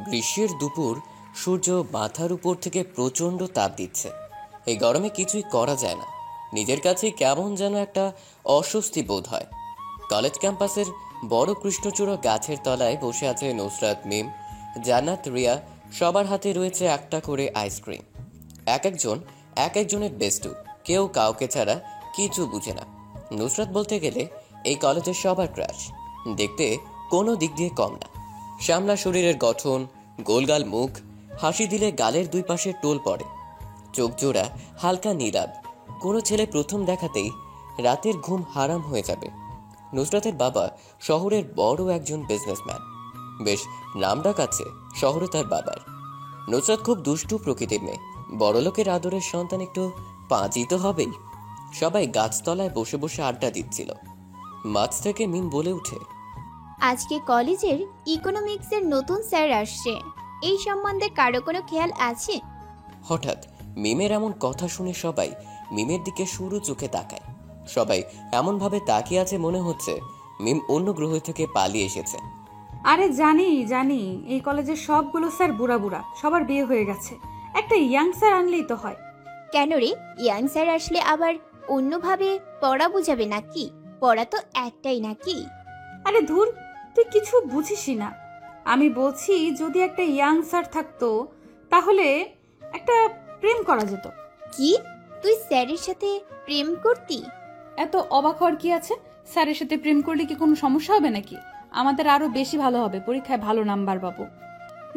গ্রীষ্মের দুপুর, সূর্য মাথার উপর থেকে প্রচণ্ড তাপ দিচ্ছে। এই গরমে কিছুই করা যায় না। নিজের কাছে কেমন যেন একটা অস্বস্তি বোধ হয়। কলেজ ক্যাম্পাসের বড় কৃষ্ণচূড়া গাছের তলায় বসে আছে নুসরাত, মিম, জান্নাত, রিয়া। সবার হাতে রয়েছে একটা করে আইসক্রিম। এক একজনের বেস্টু, কেউ কাউকে ছাড়া কিছু বুঝে না। নুসরাত বলতে গেলে এই কলেজের সবার ক্রাশ। দেখতে কোনো দিক দিয়ে কম না। শ্যামলা শরীরের গঠন, গোলগাল মুখ, হাসি দিলে গালের দুই পাশে টোল পড়ে, চোখ জোড়া হালকা নীলাভ। কোনো ছেলে প্রথম দেখাতেই রাতের ঘুম হারাম হয়ে যাবে। নুসরাতের বাবা শহরের বড় একজন বিজনেসম্যান, বেশ নামডাক আছে শহরে তার বাবার। নুসরাত খুব দুষ্টু প্রকৃতির মেয়ে। বড়লোকের আদরের সন্তান, একটু পাঁচই তো হবেই। সবাই গাছতলায় বসে বসে আড্ডা দিচ্ছিল। মাঝ থেকে মিম বলে উঠে, আজকে কলেজের ইকোনমিক্সের নতুন স্যার আসছে, এই সম্বন্ধে কারো কোনো খেয়াল আছে? হঠাৎ মিমের এমন কথা শুনে সবাই মিমের দিকে সরু চোখে তাকায়। সবাই এমনভাবে তাকিয়ে আছে মনে হচ্ছে মিম অন্য গ্রহ থেকে পালিয়ে এসেছে। আরে জানি এই কলেজের সবগুলো স্যার বুড়া বুড়া, সবার বিয়ে হয়ে গেছে। একটা ইয়াং স্যার আনলেই তো হয়। কেন রে, ইয়াং স্যার আসলে আবার অন্যভাবে পড়া বুঝাবে নাকি? পড়া তো একটাই নাকি? আরে ধুর, তুই কিছু বুঝিসই না। আমি বলছি যদি একটা ইয়াং স্যার থাকতো তাহলে একটা প্রেম করা যেত। কি, তুই স্যারের সাথে প্রেম করতি? এত অবাক হওয়ার কি আছে? স্যারের সাথে প্রেম করলে কি কোনো সমস্যা হবে নাকি? আমাদের আরো বেশি ভালো হবে, পরীক্ষায় ভালো নাম্বার পাবো।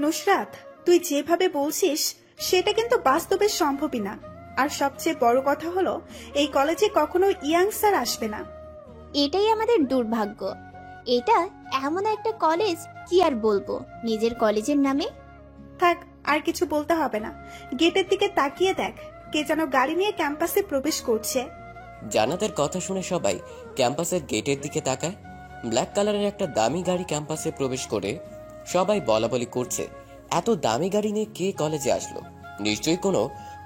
নুসরাত, তুই যেভাবে বলছিস সেটা কিন্তু বাস্তবে সম্ভবই না। আর সবচেয়ে বড় কথা হলো এই কলেজে কখনো ইয়াং স্যার আসবে না। এটাই আমাদের দুর্ভাগ্য। এটা এমন একটা কলেজ, কি আর বলবো নিজের কলেজের নামে। থাক, আর কিছু বলতে হবে না। গেটের দিকে তাকিয়ে দেখ, কে যেন গাড়ি নিয়ে ক্যাম্পাসে প্রবেশ করছে। জান্নাতের কথা শুনে সবাই ক্যাম্পাসের গেটের দিকে তাকায়। ব্ল্যাক কালারের একটা দামি গাড়ি ক্যাম্পাসে প্রবেশ করে সবাই বলাবলি করছে, এত দামি গাড়ি নিয়ে কে কলেজে আসলো? নিশ্চয়ই কোনো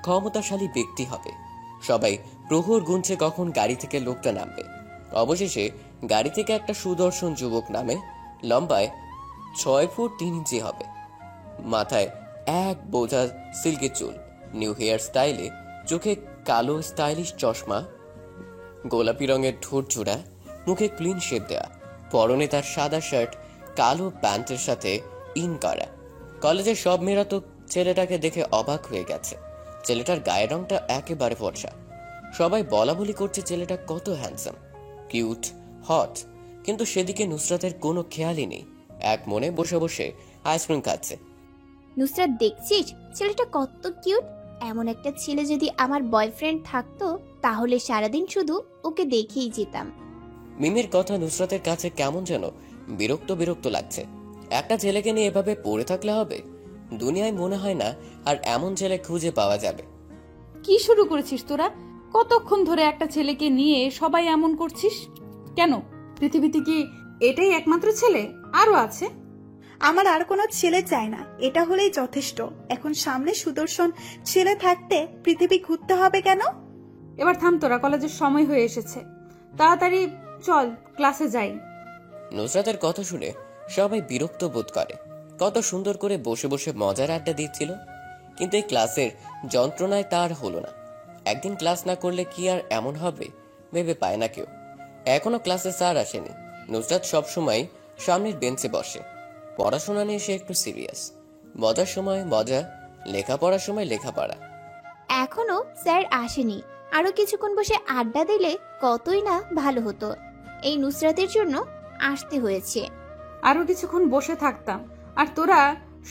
ক্ষমতাশালী ব্যক্তি হবে। সবাই প্রহর গুনছে কখন গাড়ি থেকে লোকটা নামবে। অবশেষে গাড়ি থেকে একটা সুদর্শন যুবক নামে। লম্বায় 6 ফুট 3 ইঞ্চি হবে, মাথায় এক বোঝা সিল্কের চুল, নিউ হেয়ার স্টাইলে, চোখে কালো স্টাইলিশ চশমা, গোলাপি রঙের ঠোঁট জোড়া, মুখে ক্লিন শেপ দেওয়া, পরনে তার সাদা শার্ট কালো প্যান্টের সাথে ইন করা। কলেজের সব মেয়েরা তো ছেলেটাকে দেখে অবাক হয়ে গেছে। ছেলেটার গায়ের রংটা একেবারে ফর্সা। সবাই বলাবলি করছে ছেলেটা কত হ্যান্ডসাম, কিউট, হট। কিন্তু সেদিকে নুসরাতের কোনো খেয়ালই নেই। এক মনে বসে বসে আইসক্রিম খাচ্ছে। নুসরাত, দেখছিস ছেলেটা কত কিউট? এমন একটা ছেলে যদি আমার বয়ফ্রেন্ড থাকতো তাহলে সারাদিন শুধু ওকে দেখেই যেতাম। মিমের কথা নুসরাতের কাছে কেমন যেন বিরক্ত বিরক্ত লাগছে। একটা ছেলেকে নিয়ে এভাবে পড়ে থাকলে হবে? দুনিয়ায় মনে হয় না আর এমন ছেলে খুঁজে পাওয়া যাবে। কি শুরু করেছিস তোরা? কতক্ষণ ধরে একটা ছেলেকে নিয়ে সবাই এমন করছিস কেন? পৃথিবীতে কি এটাই একমাত্র ছেলে? আরো আছে? আমার আর কোনো ছেলে চাই না, এটা হলেই যথেষ্ট। এখন সামনে সুদর্শন ছেলে থাকতে পৃথিবী ঘুরতে হবে কেন? এবার থাম তোরা, কলেজের সময় হয়ে এসেছে। তাড়াতাড়ি চল, ক্লাসে যাই। নুসরাতের কথা শুনে সবাই বিরক্ত বোধ করে। কত সুন্দর করে বসে বসে মজার আড্ডা দিচ্ছিল, কিন্তু এই ক্লাসের যন্ত্রণায় তার হলো না। একদিন ক্লাস না করলে কি আর এমন হবে ভেবে পায় না কেউ। এখনো ক্লাসে স্যার আসেনি। নুসরাত সবসময় সামনের বেঞ্চে বসে। পড়াশোনা নিয়ে সে একটু সিরিয়াস। মজার সময় মজা, লেখাপড়ার সময় লেখাপড়া। এখনো স্যার আসেনি, আরো কিছুক্ষণ বসে আড্ডা দিলে কতই না ভালো হতো। এই নুসরাতের জন্য আসতে হয়েছে। আরো কিছুক্ষণ বসে থাকতাম আর তোরা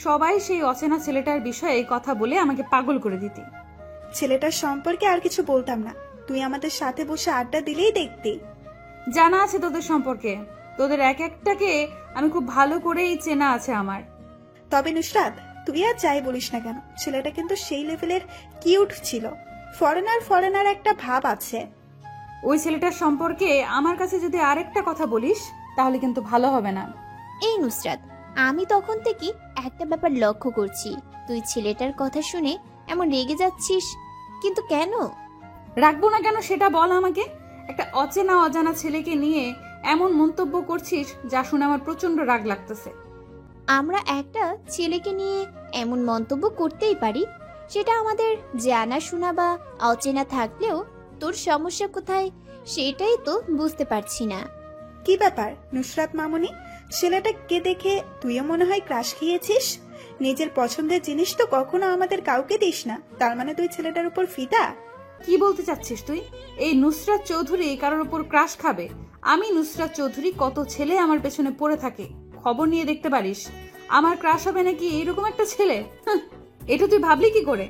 সবাই সেই অচেনা ছেলেটার বিষয়ে কথা বলে আমাকে পাগল করে দিতি। ছেলেটার সম্পর্কে আর কিছু বলতাম না, তুই আমাদের সাথে বসে আড্ডা দিলেই দেখতি। জানা আছে তোদের সম্পর্কে, তোদের এক একটাকে আমি খুব ভালো করেই চেনা আছে আমার। তবে নুসরাত, তুই আর যাই বলিস না কেন, ছেলেটা কিন্তু সেই লেভেলের কিউট ছিল। ফরেনার একটা ভাব আছে। ওই ছেলেটার সম্পর্কে আমার কাছে যদি আরেকটা কথা বলিস তাহলে কিন্তু ভালো হবে না। এই নুসরাত, আমি তখন থেকে একটা ব্যাপার লক্ষ্য করছি, তুই ছেলেটার কথা শুনে এমন রেগে যাচ্ছিস, কিন্তু কেন? রাখবো না কেন সেটা বল আমাকে। একটা অজানা ছেলেকে নিয়ে এমন মন্তব্য করছিস যা শুনে আমার প্রচন্ড রাগ লাগতেছে। আমরা একটা ছেলেকে নিয়ে এমন মন্তব্য করতেই পারি, সেটা আমাদের জানা শোনা বা অচেনা থাকলেও তোর সমস্যা কোথায় সেটাই তো বুঝতে পারছি না। কি ব্যাপার নুসরাত মামুনি, ছেলেটাকে দেখে তুইও মনে হয় ক্রাশ খেয়েছিস? নিজের পছন্দের জিনিস তো কখনো আমাদের কাউকে দিস না, তার মানে তুই ছেলেটার উপর ফিদা? কি বলতে চাচ্ছিস তুই? এই নুসরাত চৌধুরী কারোর উপর ক্রাশ খাবে? আমি নুসরাত চৌধুরী, কত ছেলে আমার পেছনে পড়ে থাকে, খবর নিয়ে দেখতে পারিস। আমার ক্রাশ হবে নাকি এরকম একটা ছেলে? এটা তুই ভাবলি কি করে?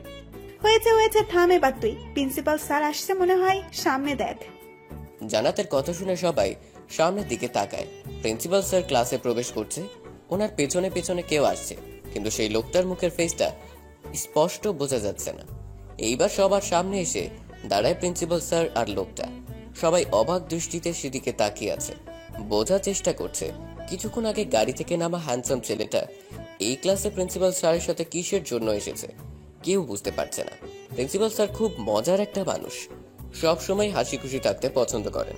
হয়েছে হয়েছে, থাম এবার তুই। প্রিন্সিপাল স্যার আসছে মনে হয়, সামনে দেখ। জান্নাতের কথা শুনে সবাই সামনের দিকে তাকায়। প্রিন্সিপাল স্যার ক্লাসে প্রবেশ করছে, ওনার পেছনে পেছনে কেউ আসছে, কিন্তু সেই লোকটার মুখের ফেসটা স্পষ্ট বোঝা যাচ্ছে না। এইবার সবার সামনে এসে দাঁড়ায় প্রিন্সিপাল স্যার আর লোকটা। সবাই অবাক দৃষ্টিতে সেদিকে তাকিয়ে আছে, বোঝার চেষ্টা করছে কিছুক্ষণ আগে গাড়ি থেকে নামা হ্যান্ডসাম ছেলেটা এই ক্লাসে প্রিন্সিপাল স্যারের সাথে কিসের জন্য এসেছে কেউ বুঝতে পারছে না। প্রিন্সিপাল স্যার খুব মজার একটা মানুষ, সব সময় হাসি খুশি থাকতে পছন্দ করেন।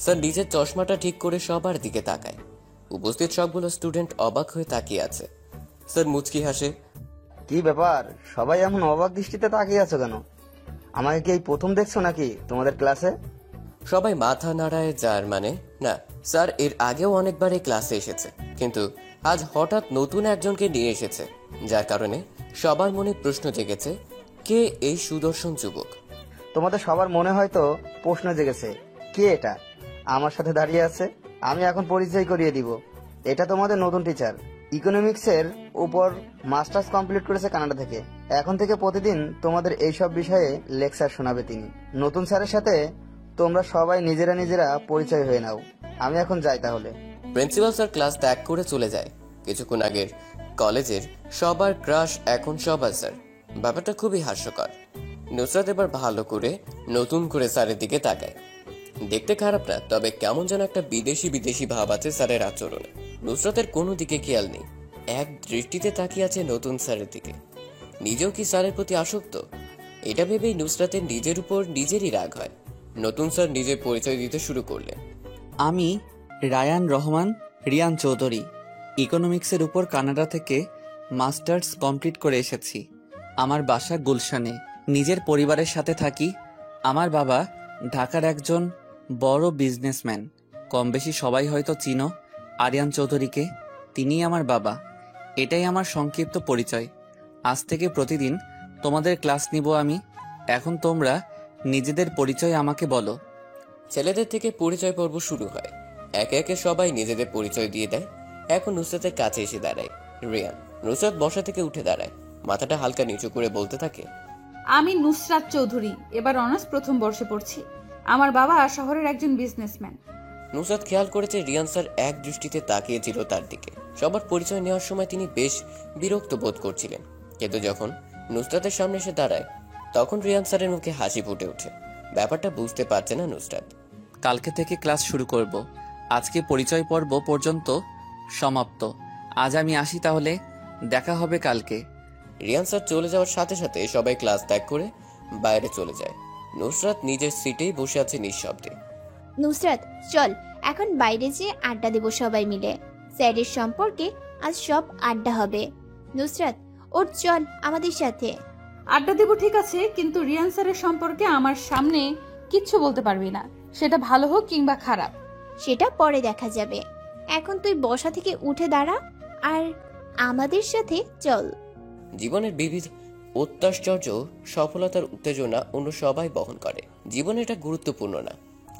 স্যার নিজের চশমাটা ঠিক করে সবার দিকে তাকায়। উপস্থিত সবগুলো স্টুডেন্ট অবাক হয়ে তাকিয়ে আছে। স্যার মুচকি হাসে। কি ব্যাপার, সবাই এমন অবাক দৃষ্টিতে তাকিয়ে আছো কেন? আমাকে কি এই প্রথম দেখছো নাকি তোমাদের ক্লাসে? সবাই মাথা নাড়ায়, যার মানে না, স্যার এর আগেও অনেকবার এই ক্লাসে এসেছে, কিন্তু আজ হঠাৎ নতুন একজনকে নিয়ে এসেছে, যার কারণে সবার মনে প্রশ্ন জেগেছে, কে এই সুদর্শন যুবক? তোমাদের সবার মনে হয়তো প্রশ্ন জেগেছে, কে এটা আমার সাথে দাঁড়িয়ে আছে? আমি এখন পরিচয় করিয়ে দিব। এটা তোমাদের নতুন টিচার, ইকোনমিক্সের উপর মাস্টার্স কমপ্লিট করেছে কানাডা থেকে। এখন থেকে প্রতিদিন তোমাদের এইসব বিষয়ে লেকচার শোনাবে তিনি। নতুন স্যারের সাথে তোমরা সবাই নিজেরা নিজেরা পরিচয় হয়ে নাও। আমি এখন যাই তাহলে। প্রিন্সিপাল স্যার ক্লাস ত্যাগ করে চলে যায়। কিছুক্ষণ আগের কলেজের সবার ক্রাশ এখন সবার স্যার। ব্যাপারটা খুবই হাস্যকর। নুসরাত এবার ভালো করে নতুন করে স্যারের দিকে তাকায়। দেখতে খারাপ না, তবে কেমন যেন একটা বিদেশি বিদেশি ভাব আছে স্যারের আচরণে। নুসরাতের কোনো দিকে খেয়াল নেই, এক দৃষ্টিতে তাকিয়ে আছে নতুন স্যারের দিকে। নিজেও কি স্যারের প্রতি আসক্ত? এটা ভেবেই নুসরাতের নিজের উপর নিজেরই রাগ হয়। নতুন স্যার নিজের পরিচয় দিতে শুরু করলেন। আমি রায়ান রহমান রিয়ান চৌধুরী, ইকোনমিক্সের উপর কানাডা থেকে মাস্টার্স কমপ্লিট করে এসেছি। আমার বাসা গুলশানে, নিজের পরিবারের সাথে থাকি। আমার বাবা ঢাকার একজন বড় বিজনেসম্যান। কম বেশি সবাই হয়তো চিনো আরিয়ান চৌধুরীকে, তিনিই আমার বাবা। এটাই আমার সংক্ষিপ্ত পরিচয়। আজ থেকে প্রতিদিন তোমাদের ক্লাস নিব আমি। এখন তোমরা নিজেদের পরিচয় আমাকে বলো। ছেলেদের থেকে পরিচয় পর্ব শুরু হয়। একে একে সবাই নিজেদের পরিচয় দিয়ে দেয়। এখন নুসরাতের কাছে এসে দাঁড়ায় রিয়ান। নুসরাত বসা থেকে উঠে দাঁড়ায়, মাথাটা হালকা নিচু করে বলতে থাকে, আমি নুসরাত চৌধুরী, এবার অনার্স প্রথম বর্ষে পড়ছি। আমার বাবা শহরের একজন বিজনেসম্যান। নুসরাত খেয়াল করেছে রিয়ান স্যার এক দৃষ্টিতে তাকিয়েছিল তার দিকে। সবার পরিচয় নেওয়ার সময় তিনি বেশ বিরক্ত বোধ করছিলেন, কিন্তু যখন নুসরাতের সামনে এসে দাঁড়ায় তখন রিয়ান স্যারের মুখে হাসি ফুটে ওঠে। ব্যাপারটা বুঝতে পারছে না নুসরাত। কালকে থেকে ক্লাস শুরু করব। আজকে পরিচয় পর্ব পর্যন্ত সমাপ্ত। আজ আমি আসি তাহলে, দেখা হবে কালকে। রিয়ান স্যার চলে যাওয়ার সাথে সাথে সবাই ক্লাস ত্যাগ করে বাইরে চলে যায়। নুসরাত নিজের সিটেই বসে আছে নিঃশব্দে। নুসরাত, চল এখন বাইরে যেয়ে আড্ডা দেব সবাই মিলে। স্যারের সম্পর্কে আজ সব আড্ডা হবে। নুসরাত, ওর চল আমাদের সাথে। আড্ডা দেব ঠিক আছে, কিন্তু রিয়ান স্যারের সম্পর্কে আমার সামনে কিচ্ছু বলতে পারবি না, সেটা ভালো হোক কিংবা খারাপ। সেটা পরে দেখা যাবে। এখন তুই বসা থেকে উঠে দাঁড়া আর আমাদের সাথে চল। জীবনের বিবিধ অত্যাশ্চর্য সফলতার উত্তেজনা অন্য সবাই বহন করে। জীবন এটা গুরুত্বপূর্ণ না,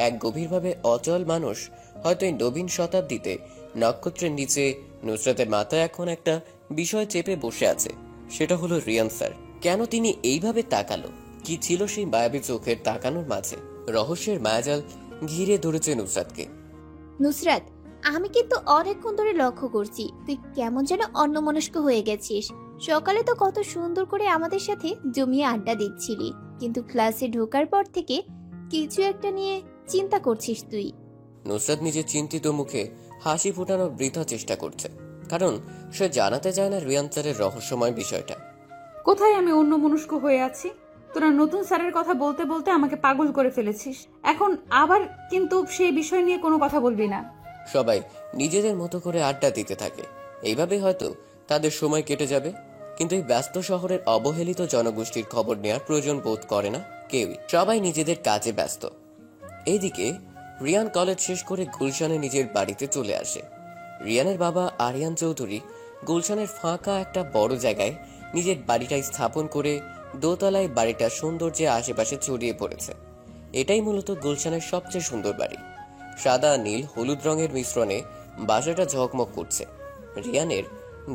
এক গভীরভাবে অচল মানুষ হয়তো এই নবীন শতাব্দীতে নক্ষত্রের নিচে। নুসরাতের মাথায় এখন একটা বিষয় চেপে বসে আছে, সেটা হলো রিয়ান স্যার। কেন তিনি এইভাবে তাকালো? কি ছিল সেই মায়াবী চোখের তাকানোর মাঝে? রহস্যের মায়াজাল ঘিরে ধরেছে নুসরাতকে। নুসরাত, আমি কিন্তু অনেকক্ষণ ধরে লক্ষ্য করছি তুই কেমন যেন অন্যমনস্ক হয়ে গেছিস। সকালে তো কত সুন্দর করে আমাদের সাথে জমিয়ে আড্ডা দিচ্ছিলি, কিন্তু ক্লাসে ঢোকার পর থেকে কিছু একটা নিয়ে চিন্তা করছিস তুই। নুসরাত নিজের চিন্তিত মুখে হাসি ফোটানোর বৃথা চেষ্টা করছে, কারণ সে জানাতে চায় না রিয়ান স্যারের রহস্যময় বিষয়টা। কোথায় আমি অন্যমনস্ক হয়ে আছি? তোরা নতুন স্যারের কথা বলতে বলতে আমাকে পাগল করে ফেলেছিস। এখন আবার কিন্তু সেই বিষয় নিয়ে কোনো কথা বলবি না। সবাই নিজেদের মতো করে আড্ডা দিতে থাকে। এইভাবে হয়তো তাদের সময় কেটে যাবে। কিন্তু এই ব্যস্ত শহরের অবহেলিত জনগোষ্ঠীর খবর নেওয়ার প্রয়োজন বোধ করে না কেউই, সবাই নিজেদের কাজে ব্যস্ত। এইদিকে রিয়ান কলেজ শেষ করে গুলশানে নিজের বাড়িতে চলে আসে। রিয়ানের বাবা আরিয়ান চৌধুরী গুলশানের ফাঁকা একটা বড় জায়গায় নিজের বাড়িটা স্থাপন করে দোতলায় বাড়িটা সৌন্দর্যে আশেপাশে ছড়িয়ে পড়েছে। এটাই মূলত গুলশানের সবচেয়ে সুন্দর বাড়ি। সাদা নীল হলুদ রঙের মিশ্রণে বাসাটা ঝকমক করছে। রিয়ানের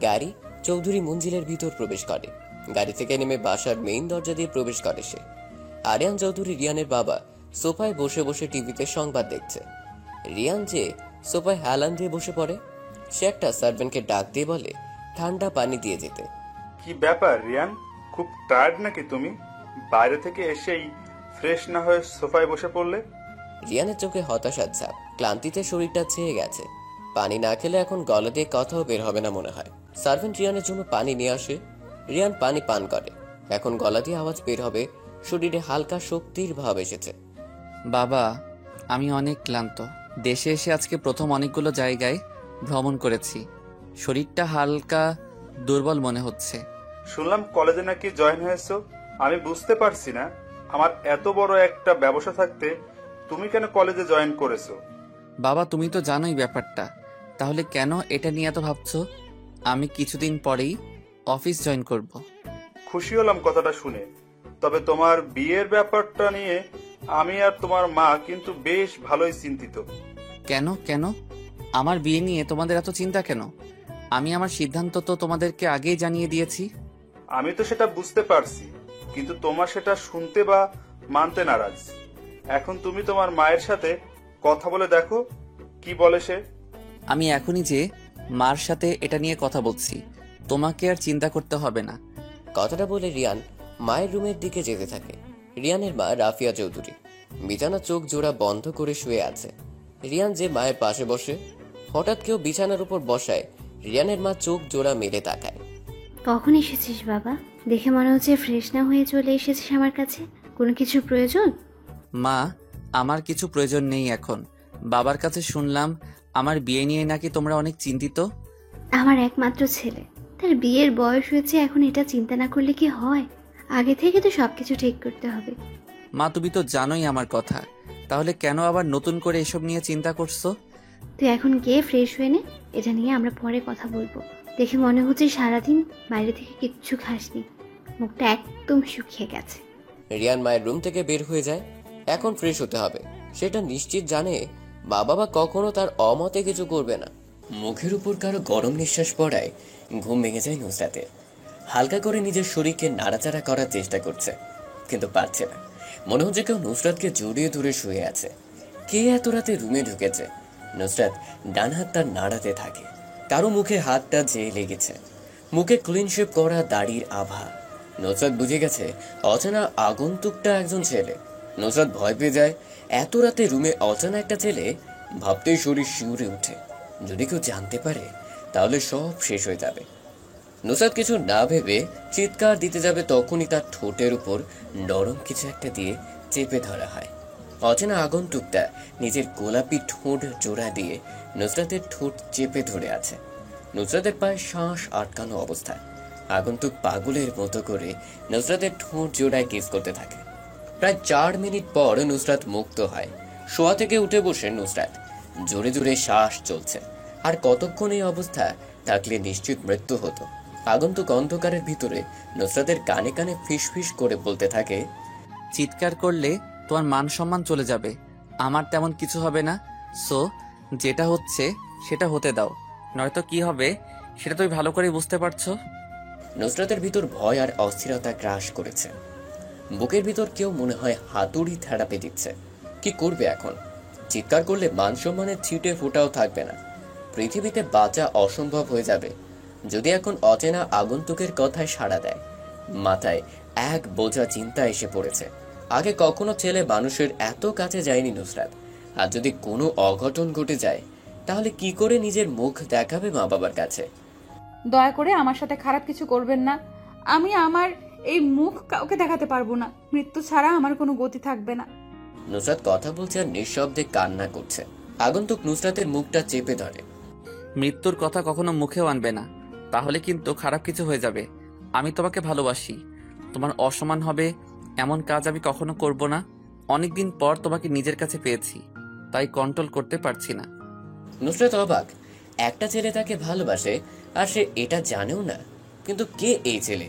গাড়ি চৌধুরী মঞ্জিলের ভিতর প্রবেশ করে। গাড়ি থেকে নেমে বাসার মেইন দরজা দিয়ে প্রবেশ করে সে। আরিয়ান চৌধুরী রিয়ানের বাবা সোফায় বসে বসে টিভিতে সংবাদ দেখছে। রিয়ান যে সোফায় হেলান দিয়ে বসে পড়ে। সে একটা সার্ভেন্টকে ডাক দিয়ে বলে ঠান্ডা পানি দিয়ে যেতে। কি ব্যাপার রিয়ান, খুব টায়ার্ড নাকি তুমি? বাইরে থেকে এসেই ফ্রেশ না হয়ে সোফায় বসে পড়লে? রিয়ানের চোখে হতাশার ছাপ, ক্লান্তিতে শরীরটা ছেয়ে গেছে। পানি না খেলে এখন গলা দিয়ে কথাও বের হবে না মনে হয়। সার্ভেন্ট রিয়ানের জন্য পানি নিয়ে আসে। রিয়ান পানি পান করে। এখন গলা দিয়ে আওয়াজ বের হবে, শরীরে হালকা শক্তির ভাব এসেছে। বাবা, আমি অনেক ক্লান্ত। দেশে এসে আজকে প্রথম অনেকগুলো জায়গায় ভ্রমণ করেছি। শরীরটা হালকা দুর্বল মনে হচ্ছে। শুনলাম কলেজে নাকি জয়েন হয়েছো। আমি বুঝতে পারছি না, আমার এত বড় একটা ব্যবসা থাকতে তুমি কেন কলেজে জয়েন করেছো? বাবা, তুমি তো জানোই ব্যাপারটা, তাহলে কেন এটা নিয়ে এত ভাবছো? আমি কিছুদিন পরেই অফিস জয়েন করব। খুশি হলাম কথাটা শুনে, তবে তোমার বিয়ের ব্যাপারটা নিয়ে আমি আর তোমার মা কিন্তু বেশ ভালোই চিন্তিত। কেন কেন আমার বিয়ে নিয়ে তোমাদের এত চিন্তা কেন? আমি আমার সিদ্ধান্ত তো তোমাদেরকে আগেই জানিয়ে দিয়েছি। আমি তো সেটা বুঝতে পারছি, কিন্তু তোমার সেটা শুনতে বা মানতে নারাজ। এখন তুমি তোমার মায়ের সাথে কথা বলে দেখো কি বলে সে। আমি এখনই যে মার সাথে এটা নিয়ে কথা বলছি, তোমাকে আর চিন্তা করতে হবে না। কথাটা বলে রিয়ান মায়ের রুমের দিকে যেতে থাকে। রিয়ানের মা রাফিয়া চৌধুরী বিছানা চোখ জোড়া বন্ধ করে শুয়ে আছে। রিয়ান যে মায়ের পাশে বসে, হঠাৎ কেউ বিছানার উপর বসায়। রিয়ানের মা চোখ জোড়া মেরে তাকায়। কখন এসেছিস বাবা? দেখে মনে হচ্ছে ফ্রেশ না হয়ে চলে এসেছিস আমার কাছে। কোনো কিছু প্রয়োজন? মা, আমার কিছু প্রয়োজন নেই এখন। বাবার কাছে শুনলাম আমার বিয়ে নিয়ে নাকি তোমরা অনেক চিন্তিত। আমার একমাত্র ছেলে, তার বিয়ের বয়স হয়েছে, এখন এটা চিন্তা না করলে কি হয়? আগে থেকে তো সবকিছু ঠিক করতে হবে। মা, তুমি তো জানোই আমার কথা, তাহলে কেন আবার নতুন করে এসব নিয়ে চিন্তা করছো? তুই এখন গিয়ে ফ্রেশ হয়ে নে, এটা নিয়ে আমরা পরে কথা বলবো। দেখে মনে হচ্ছে সারাদিন বাইরে থেকে কিচ্ছু খাসনি, মুখটা একদম শুকিয়ে গেছে। রিয়ান মায়ের রুম থেকে বের হয়ে যায়। এখন ফ্রেশ হতে হবে, সেটা নিশ্চিত জানে বাবা বা কখনো তার অমতে কিছু করবে না। মুখের উপর কারো গরম নিঃশ্বাস পড়ায় ঘুম ভেঙে যায় নুসরাতের। হালকা করে নিজের শরীরকে নাড়াচাড়া করার চেষ্টা করছে, কিন্তু পারছে না। মনে হচ্ছে কেউ নুসরাতকে জড়িয়ে ধরে শুয়ে আছে। কে এত রাতে রুমে ঢুকেছে? নুসরাত ডান হাত তার নাড়াতে থাকে। কারো মুখে হাতটা যেয়ে লেগেছে। মুখে ক্লিন শেভ করা দাড়ির আভা। নুসরাত বুঝে গেছে অচেনা আগন্তুকটা একজন ছেলে। নুসরাত ভয় পেয়ে যায়। এত রাতে রুমে অচেনা একটা ছেলে, ভাবতেই শরীর শিউরে উঠে। যদি কেউ জানতে পারে তাহলে সব শেষ হয়ে যাবে। নুসরাত কিছু না ভেবে চিৎকার দিতে যাবে, তখনই তার ঠোঁটের উপর নরম কিছু একটা দিয়ে চেপে ধরা হয়। অচেনা আগন্তুকটা নিজের গোলাপি ঠোঁট জোড়া দিয়ে নুসরাতের ঠোঁট চেপে ধরে আছে। নুসরাতের পায়ে শ্বাস আটকানো অবস্থায় আগন্তুক পাগলের মতো করে নুসরাতের ঠোঁট জোড়ায় কিস করতে থাকে। প্রায় 4 মিনিট পর নুসরাত মুক্ত হয়। শোয়া থেকে উঠে বসে নুসরাত। জোরে জোরে শ্বাস চলছে। আর কতক্ষণ এই অবস্থা থাকলে নিশ্চিত মৃত্যু হতো। আগন্তুক অন্ধকারের ভিতরে নুসরাতের কানে কানে ফিসফিস করে বলতে থাকে, চিৎকার করলে তোমার মান সম্মান চলে যাবে, আমার তেমন কিছু হবে না। সো যেটা হচ্ছে সেটা হতে দাও, নয়তো কি হবে সেটা তুমি ভালো করে বুঝতে পারছো। নুসরাতের ভিতর ভয় আর অস্থিরতা গ্রাস করেছে। বুকের ভিতর কেউ মনে হয় হাতুড়ি থেরাপি দিচ্ছে। কি করবে এখন? চিৎকার করলে মান সম্মানের ছিটে ফোটাও থাকবে না। পৃথিবীতে বাঁচা অসম্ভব হয়ে যাবে যদি এখন অচেনা আগন্তুকের কথায় সাড়া দেয়। মাথায় এক বোঝা চিন্তা এসে পড়েছে। আগে কখনো ছেলে মানুষের এত কাছে যায়নি নুসরাত। আর যদি কোনো অঘটন ঘটে যায় তাহলে কি করে নিজের মুখ দেখাবে মা বাবার কাছে? দয়া করে আমার সাথে খারাপ কিছু করবেন না। আমি আমার এই মুখ কাউকে দেখাতে পারবো না। মৃত্যু ছাড়া আমার কোনো গতি থাকবে না। নুসরাত কথা বলছে আর নিঃশব্দে কান্না করছে। আগন্তুক নুসরাতের মুখটা চেপে ধরে। মৃত্যুর কথা কখনো মুখেও আনবে না, তাহলে কিন্তু খারাপ কিছু হয়ে যাবে। আমি তোমাকে ভালোবাসি, তোমার অসম্মান হবে এমন কাজ আমি কখনো করব না। অনেকদিন পর তোমাকে নিজের কাছে পেয়েছি, তাই কন্ট্রোল করতে পারছি না। নুসরাত অবাক, একটা ছেলে তাকে ভালোবাসে আর সে এটা জানেও না। কিন্তু কে এই ছেলে?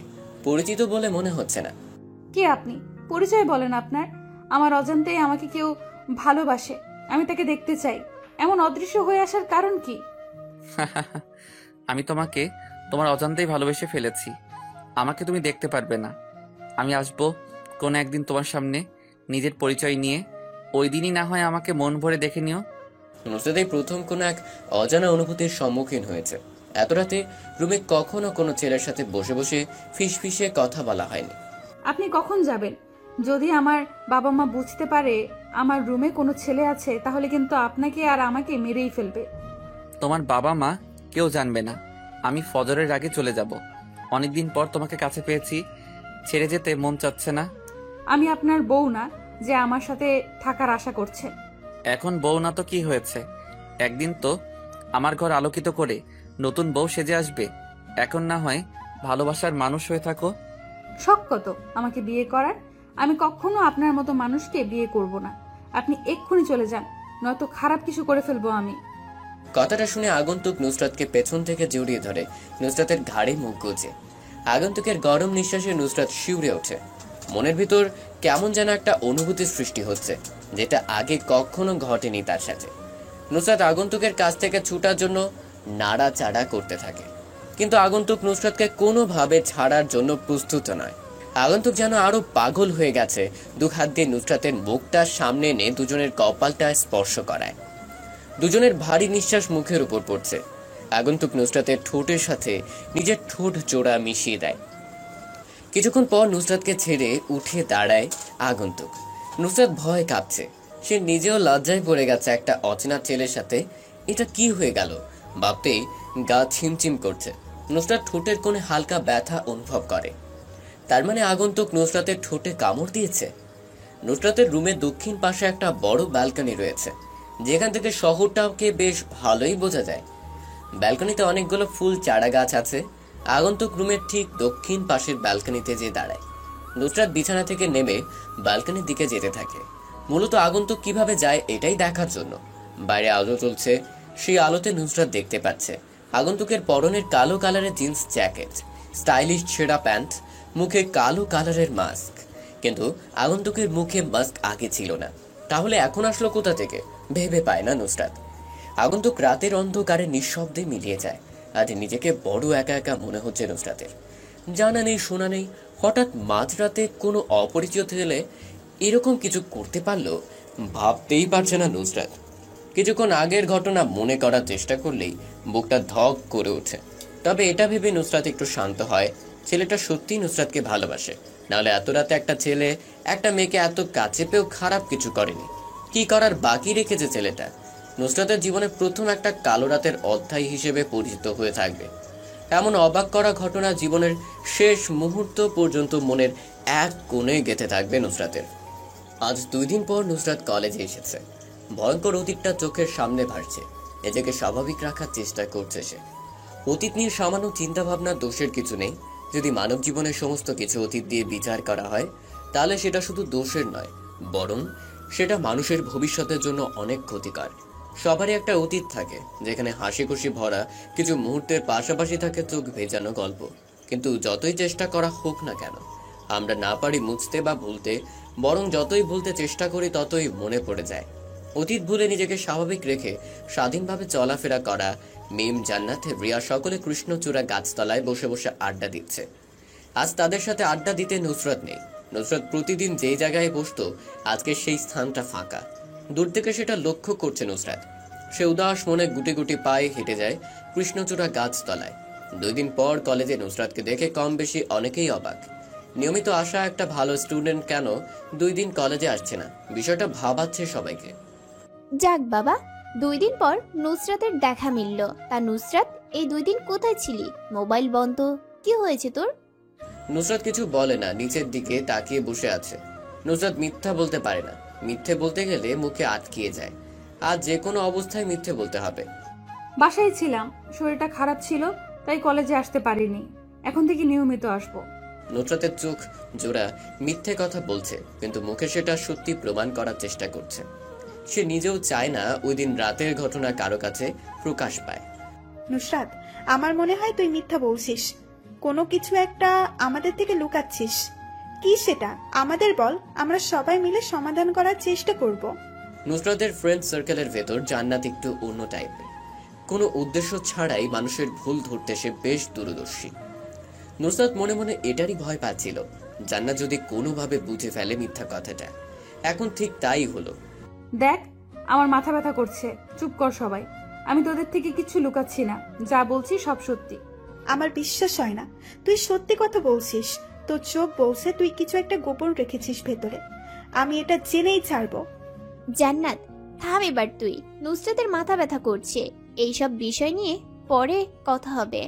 পরিচিত বলে মনে হচ্ছে না। কে আপনি? পরিচয় বলেন আপনার। আমার অজান্তেই আমাকে কেউ ভালোবাসে, আমি তাকে দেখতে চাই। এমন অদৃশ্য হয়ে আসার কারণ কি? আমি তোমাকে তোমার অজান্তেই ভালোবেসে ফেলেছি। আমাকে তুমি দেখতে পারবে না। আমি আসবো কোনো একদিন তোমার সামনে নিজের পরিচয় নিয়ে, ওই দিনই না হয় আমাকে মন ভরে দেখে নিও। নুসরাত এই প্রথম কোনো এক অজানা অনুভূতির সম্মুখীন হয়েছে। এত রাতে রুমে কখনো কোনো ছেলের সাথে বসে বসে ফিসফিসে কথা বলা হয়নি। আপনি কখন যাবেন? যদি আমার বাবা মা বুঝতে পারে আমার রুমে কোনো ছেলে আছে, তাহলে কিন্তু আপনাকে আর আমাকে মেরেই ফেলবে। তোমার বাবা মা কেউ জানবে না। আমি ফজরের আগে চলে যাব। অনেকদিন পর তোমাকে কাছে পেয়েছি, ছেড়ে যেতে মন চাচ্ছে না। আমি আপনার বউ না যে আমার সাথে থাকার আশা করছে। এখন বউ না তো কি হয়েছে? একদিন তো আমার ঘর আলোকিত করে নতুন বউ সেজে আসবে। এখন না হয় ভালোবাসার মানুষ হয়ে থাকো। শখ কত আমাকে বিয়ে করার? আমি কখনো আপনার মতো মানুষকে বিয়ে করব না। আপনি এক্ষুনি চলে যান, নয়তো খারাপ কিছু করে ফেলবো আমি। কথাটা শুনে আগন্তুক নুসরাতকে পেছন থেকে জড়িয়ে ধরে নুসরাতের ঘাড়ে মুখ গুজে। আগন্তুকের গরম নিঃশ্বাসে নুসরাত শিউরে ওঠে। মনের ভিতর কেমন যেন একটা অনুভূতি সৃষ্টি হচ্ছে, যেটা আগে কখনো ঘটেনি তার সাথে। নুসরাত আগন্তুকের কাছ থেকে ছুটার জন্য নাড়াচাড়া করতে থাকে, কিন্তু আগন্তুক নুসরাতকে কোনোভাবে ছাড়ার জন্য প্রস্তুত নয়। আগন্তুক যেন আরো পাগল হয়ে গেছে। দু হাত দিয়ে নুসরাতের মুখটা সামনে এনে দুজনের কপালটা স্পর্শ করায়। দুজনের ভারী নিঃশ্বাস মুখের উপর পড়ছে। আগন্তুক নুসরাতের ঠোঁটের সাথে নিজের ঠোঁট জোড়া মিশিয়ে দেয়। কিছুক্ষণ পর নুসরাতকে ছেড়ে উঠে দাঁড়ায় আগন্তুক। নুসরাত ভয় কাঁপছে। সে নিজেও লজ্জায় পড়ে গেছে একটা অচেনা ছেলের সাথে। এটা কি হয়ে গেল ভাবতেই গা ছিমচিম করছে। নুসরাত ঠোঁটের কোণে হালকা ব্যথা অনুভব করে। তার মানে আগন্তুক নুসরাতের ঠোঁটে কামড় দিয়েছে। নুসরাতের রুমের দক্ষিণ পাশে একটা বড় ব্যালকনি রয়েছে, যেখান থেকে শহরটাকে বেশ ভালোই বোঝা যায়। ব্যালকনিতে অনেকগুলো ফুল চারা গাছ আছে। আগন্তুক রুমের ঠিক দক্ষিণ পাশের ব্যালকনিতে যে দাঁড়ায়। নুসরাত বিছানা থেকে নেমে ব্যালকনির দিকে যেতে থাকে, মূলত আগন্তুক কিভাবে যায় এটাই দেখার জন্য। বাইরে আলো চলছে, সেই আলোতে নুসরাত দেখতে পাচ্ছে আগন্তুকের পরনের কালো কালারের জিন্স জ্যাকেট, স্টাইলিশ ছেঁড়া প্যান্ট, মুখে কালো কালারের মাস্ক। কিন্তু আগন্তুকের মুখে মাস্ক আগে ছিল না, তাহলে এখন আসলো কোথা থেকে ভেবে পায় না নুসরাত। আগন্তুক রাতের অন্ধকারে নিঃশব্দে মিলিয়ে যায়। আজ নিজেকে বড় একা একা মনে হচ্ছে নুসরাতের। জানা নেই শোনা নেই, হঠাৎ মাঝরাতে কোনো অপরিচিত ছেলে এরকম কিছু করতে পারলো ভাবতেই পারছে না নুসরাত। কিছুক্ষণ আগের ঘটনা মনে করার চেষ্টা করলেই বুকটা ধক করে ওঠে। তবে এটা ভেবে নুসরাত একটু শান্ত হয়, ছেলেটা সত্যিই নুসরাতকে ভালোবাসে। নাহলে এত রাতে একটা ছেলে একটা মেয়েকে এত কাছে পেয়েও খারাপ কিছু করেনি। কি করার বাকি রেখেছে ছেলেটা? নুসরাতের জীবনে প্রথম একটা কালো রাতের অধ্যায় হিসেবে পরিচিত হয়ে থাকবে। এমন অবাক করা ঘটনা জীবনের শেষ মুহূর্ত পর্যন্ত মনের এক কোণে গেঁথে থাকবে নুসরাতের। আজ 2 দিন পর নুসরাত কলেজে এসেছে। ভয়ঙ্কর অতীতটা চোখের সামনে ভাসছে। নিজেকে স্বাভাবিক রাখার চেষ্টা করছে সে। অতীত নিয়ে সামান্য চিন্তা ভাবনা দোষের কিছু নেই। যদি মানব জীবনের সমস্ত কিছু অতীত দিয়ে বিচার করা হয়, তাহলে সেটা শুধু দোষের নয়, বরং সেটা মানুষের ভবিষ্যতের জন্য অনেক ক্ষতিকর। সবারই একটা অতীত থাকে, যেখানে হাসি খুশি ভরা কিছু মুহূর্তের পাশাপাশি থাকে চোখ ভেজানো গল্প। কিন্তু যতই চেষ্টা করা হোক না কেন, আমরা না পারি মুছতে বা ভুলতে, বরং যতই ভুলতে চেষ্টা করি ততই মনে পড়ে যায়। অতীত ভুলে নিজেকে স্বাভাবিক রেখে স্বাধীনভাবে চলাফেরা করা। মিম, জান্নাত, রিয়া সকলে কৃষ্ণচূড়া গাছতলায় বসে বসে আড্ডা দিচ্ছে। আজ তাদের সাথে আড্ডা দিতে নুসরাত নেই। নুসরাত প্রতিদিন যে জায়গায় বসতো, আজকে সেই স্থানটা ফাঁকা। দূর থেকে সেটা লক্ষ্য করছে নুসরাত। সে উদাস মনে গুটি গুটি পায়ে হেঁটে যায় কৃষ্ণচূড়া গাছতলায়। 2 দিন পর কলেজে নুসরাতকে দেখে কম বেশি অনেকেই অবাক। নিয়মিত আসা একটা ভালো স্টুডেন্ট কেন 2 দিন কলেজে আসছে না, বিষয়টা ভাবাচ্ছে সবাইকে। যাক বাবা, 2 দিন পর নুসরাতের দেখা মিলল। তা নুসরাত, এই 2 দিন কোথায় ছিলি? মোবাইল বন্ধ, কি হয়েছে তোর? নুসরাত কিছু বলে না, নিচের দিকে তাকিয়ে বসে আছে। নুসরাত মিথ্যা বলতে পারে না। মিথ্যে বলতে গেলে মুখে আটকিয়ে যায়। আজ যে কোনো অবস্থায় মিথ্যে বলতে হবে। বাসায় ছিলাম, শরীরটা খারাপ ছিল, তাই কলেজে আসতে পারিনি। এখন থেকে নিয়মিত আসবো। নুসরাতের চোখ জোড়া মিথ্যে কথা বলছে, কিন্তু মুখে সেটা সত্যি প্রমাণ করার চেষ্টা করছে। সে নিজেও চায় না ওই দিন রাতের ঘটনা কারো কাছে প্রকাশ পায়। নুসরাত, আমার মনে হয় তুই মিথ্যা বলছিস। কোনো কিছু একটা আমাদের থেকে লুকাচ্ছিস। কি সেটা আমাদের বল, আমরা সবাই মিলে সমাধান করার চেষ্টা করব। নুসরাতের ফ্রেন্ড সার্কেলের ভেতর জান্নাত একটু অন্য টাইপের। কোনো উদ্দেশ্য ছাড়াই মানুষের ভুল ধরতে সে বেশ দূরদর্শী। নুসরাত মনে মনে এটারই ভয় পাচ্ছিল, জান্নাত যদি কোনোভাবে বুঝে ফেলে মিথ্যা কথাটা। এখন ঠিক তাই হলো। দেখ, আমার মাথা ব্যথা করছে, চুপ কর সবাই। আমি তোদের থেকে কিছু লুকাচ্ছি না, যা বলছি সব সত্যি। আমার বিশ্বাস হয় না তুই সত্যি কথা বলছিস। তোর চোখ বলছে তুই কিছু একটা গোপন রেখেছিস ভেতরে। আমি এটা জেনেই ছাড়বো। জান্নাত, থাম এবার তুই। নুসরাতের মাথা ব্যথা করছে, এইসব বিষয় নিয়ে পরে কথা হবে।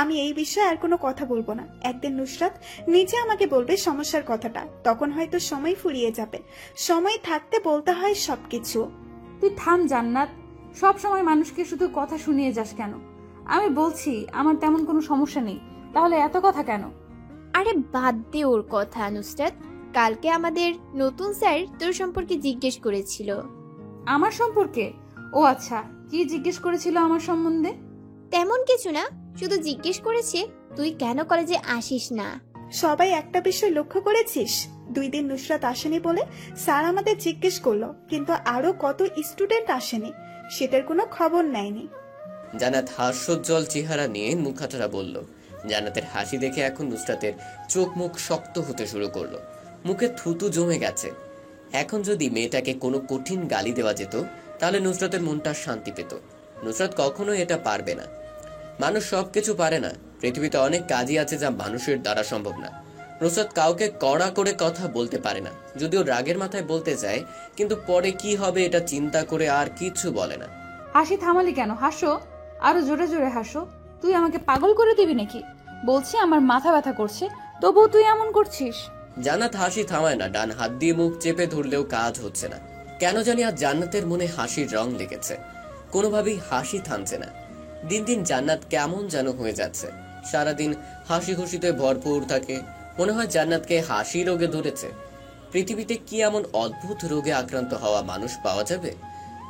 আমি এই বিষয়ে আর কোনো কথা বলবো না। একদিন নুসরাত নিজে আমাকে বলবে সমস্যার কথাটা, তখন হয়তো সময় ফুরিয়ে যাবে। সময় থাকতে বলতে হয় সবকিছু। তুই থাম জান্নাত, সব সময় মানুষকে শুধু কথা শুনিয়ে যাস কেন? আমি বলছি আমার তেমন কোনো সমস্যা নেই, তাহলে এত কথা কেন? আরে বাদ দে ওর কথা নুসরাত। কালকে আমাদের নতুন স্যার তোর সম্পর্কে জিজ্ঞেস করেছিল। আমার সম্পর্কে? ও আচ্ছা, কি জিজ্ঞেস করেছিল আমার সম্বন্ধে? তেমন কিছু না, শুধু জিজ্ঞেস করেছে তুই কেন কলেজে আসিস না। সবাই একটা বিষয় লক্ষ্য করেছিস? 2 দিন নুসরাত আসেনি বলে স্যার আমাদের জিজ্ঞেস করলো, কিন্তু আরো কত স্টুডেন্ট আসেনি সেটার কোনো খবর নেয়নি। জান্নাত হাস্যোজ্জ্বল চেহারা নিয়ে মুখাটারা বলল। জান্নাতের হাসি দেখে এখন নুসরাতের চোখ মুখ শক্ত হতে শুরু করলো, মুখে থুতু জমে গেছে। এখন যদি মেয়েটাকে কোনো কঠিন গালি দেওয়া যেত, তাহলে নুসরাতের মনটা শান্তি পেত। নুসরাত কখনো এটা পারবে না। মানুষ সবকিছু পারে না। পৃথিবীতে অনেক কাজই আছে যা মানুষের দ্বারা সম্ভব না। নুসরাত কাউকে কড়া করে কথা বলতে পারে না, যদিও রাগের মাথায় বলতে চায়, কিন্তু পরে কি হবে এটা চিন্তা করে আর কিছু বলে না। হাসি থামালি কেন? হাসো, আরো জোরে জোরে হাসো। তুই আমাকে পাগল করে দিবি নাকি? বলছি আমার মাথা ব্যথা করছে, তবুও তুই এমন করছিস। জান্নাত হাসি থামায় না। ডান হাত দিয়ে মুখ চেপে ধরলেও কাজ হচ্ছে না। কেন জানি আর জান্নাতের মনে হাসির রং লেগেছে, কোনোভাবেই হাসি থামছে না। দিন দিন জান্নাত কেমন যেন হয়ে যাচ্ছে। সারাদিন হাসি খুশিতে ভরপুর থাকে। মনে হয় জান্নাতকে হাসি রোগে ধরেছে। পৃথিবীতে কি এমন অদ্ভুত রোগে আক্রান্ত হওয়া মানুষ পাওয়া যাবে?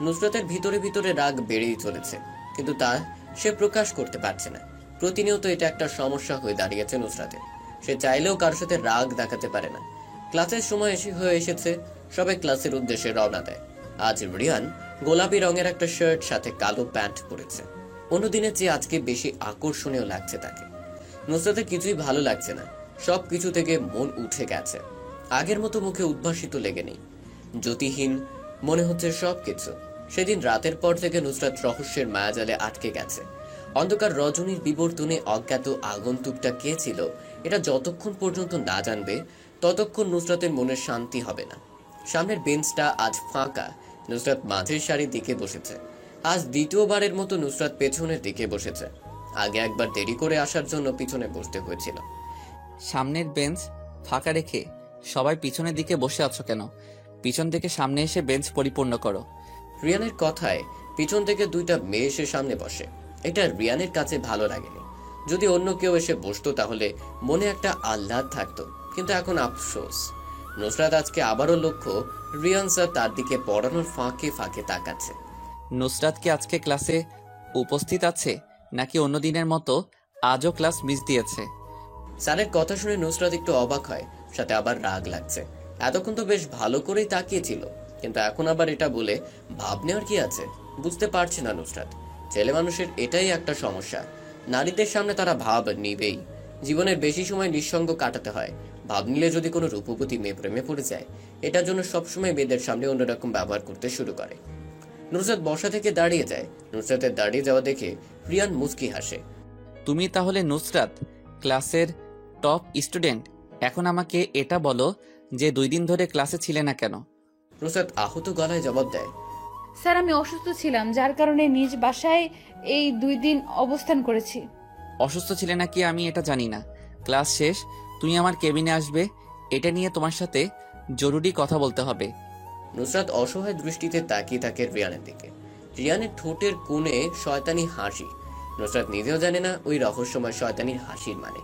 নুসরাতের ভিতরে ভিতরে রাগ বেড়েই চলেছে, কিন্তু তা সে প্রকাশ করতে পারছে না। প্রতিনিয়ত এটা একটা সমস্যা হয়ে দাঁড়িয়েছে নুসরাতের। সে চাইলেও কারোর সাথে রাগ দেখাতে পারে না। ক্লাসের সময় হয়ে এসেছে, সবাই ক্লাসের উদ্দেশ্যে রওনা দেয়। আজ রিয়ান গোলাপি রঙের একটা শার্ট সাথে কালো প্যান্ট পরেছে। অন্যদিনের চেয়ে আজকে বেশি আকর্ষণীয় লাগছে তাকে। নুসরাতের কিছুই ভালো লাগছে না, সব কিছু থেকে মন উঠে গেছে। আগের মতো মুখে উদ্ভাসিত লেগে নেই, জ্যোতিহীন মনে হচ্ছে সবকিছু। সেদিন রাতের পর থেকে নুসরাত রহস্যের মায়াজালে আটকে গেছে। অন্ধকার রজনীর বিবর্তনে অজ্ঞাত আগন্তুকটা কে ছিল, এটা যতক্ষণ পর্যন্ত না জানবে ততক্ষণ নুসরাতের মনের শান্তি হবে না। সামনের বেঞ্চটা আজ ফাঁকা। নুসরাত মাঝের সারির দিকে বসেছে। আজ দ্বিতীয়বারের মতো নুসরাত পেছনের দিকে বসেছে। আগে একবার দেরি করে আসার জন্য পিছনে বসতে হয়েছিল। সামনের বেঞ্চ ফাঁকা রেখে সবাই পিছনের দিকে বসে আছো কেন? পিছন থেকে সামনে এসে বেঞ্চ পরিপূর্ণ করো। রিয়ানের কথায় পিছন থেকে দুইটা মেয়ে এসে সামনে বসে। এটা রিয়ানের কাছে ভালো লাগেনি। যদি অন্য কেউ এসে বসতো তাহলে মনে একটা আহ্লাদ থাকতো, কিন্তু এখন আফসোস। নুসরাত আজকে আবারও লক্ষ্য রিয়ান স্যার তার দিকে পড়ানোর ফাঁকে ফাঁকে তাকাচ্ছে। নুসরাত কি আজকে ক্লাসে উপস্থিত আছে, নাকি অন্য দিনের মতো আজও ক্লাস মিস দিয়েছে? স্যারের কথা শুনে নুসরাত একটু অবাক হয়, সাথে আবার রাগ লাগছে। এতক্ষণ তো বেশ ভালো করেই তাকিয়েছিল, কিন্তু এখন আবার এটা বলে ভাব নেওয়ার কি আছে? বুঝতে পারছে না নুসরাত। ছেলে মানুষের এটাই একটা সমস্যা, নারীদের সামনে তারা ভাব নিবেই। জীবনের বেশি সময় নিঃসঙ্গ কাটাতে হয়। ভাব নিলে যদি কোনো রূপবতী মেয়ে প্রেমে পড়ে যায়, এটার জন্য সবসময় মেয়েদের সামনে অন্যরকম ব্যবহার করতে শুরু করে। নুসরাত বসা থেকে দাঁড়িয়ে যায়। নুসরাতের দাঁড়িয়ে যাওয়া দেখে রিয়ান মুচকি হাসে। তুমি তাহলে নুসরাত, ক্লাসের টপ স্টুডেন্ট। এখন আমাকে এটা বলো যে 2 দিন ধরে ক্লাসে ছিলে না কেন? নুসরাত আহত গলায় জবাব দেয়, স্যার, আমি অসুস্থ ছিলাম, যার কারণে নিজ বাসায় এই 2 দিন অবস্থান করেছি। অসুস্থ ছিলে নাকি আমি এটা জানি না। ক্লাস শেষ তুমি আমার কেবিনে আসবে, এটা নিয়ে তোমার সাথে জরুরি কথা বলতে হবে। নুসরাত অসহায় দৃষ্টিতে তাকিয়ে থাকে রিয়ানের দিকে। রিয়ানের ঠোঁটের কোণে শয়তানি হাসি। নুসরাত নিজেও জানে না ওই রহস্যময় শয়তানির হাসির মানে।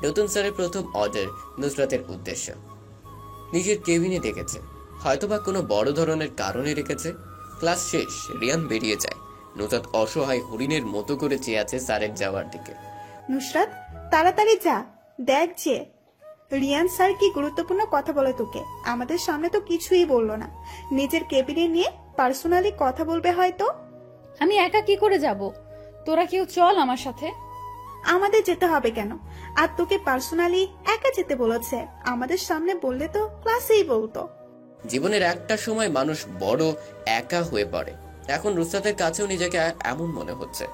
নতুন স্যারের প্রথম অর্ডার নুসরাতের উদ্দেশ্য। নিজের কেবিনে ডেকেছে, হয়তোবা কোনো বড় ধরনের কারণে রেখেছে। ক্লাস শেষ, রিয়ান বেরিয়ে যায়। নুসরাত অসহায় হরিণের মতো করে চেয়ে আছে স্যারের যাওয়ার দিকে। নুসরাত, তাড়াতাড়ি যা, দেখ যে রিয়ান স্যার কি গুরুত্বপূর্ণ কথা বলে তোকে। আমাদের সামনে তো কিছুই বললো না, নিজের কেবিনে নিয়ে পার্সোনালি কথা বলবে হয়তো। আমি একা কি করে যাব? তোরা কেউ চল আমার সাথে। আমাদের যেতে হবে কেন? আর তোকে পার্সোনালি একা যেতে বলেছে, আমাদের সামনে বললে তো ক্লাসেই বলতো। জীবনের একটা সময় মানুষ বড় একা হয়ে পড়ে। এখন নুসরাতের কাছেও নিজেকে এমন মনে হচ্ছে।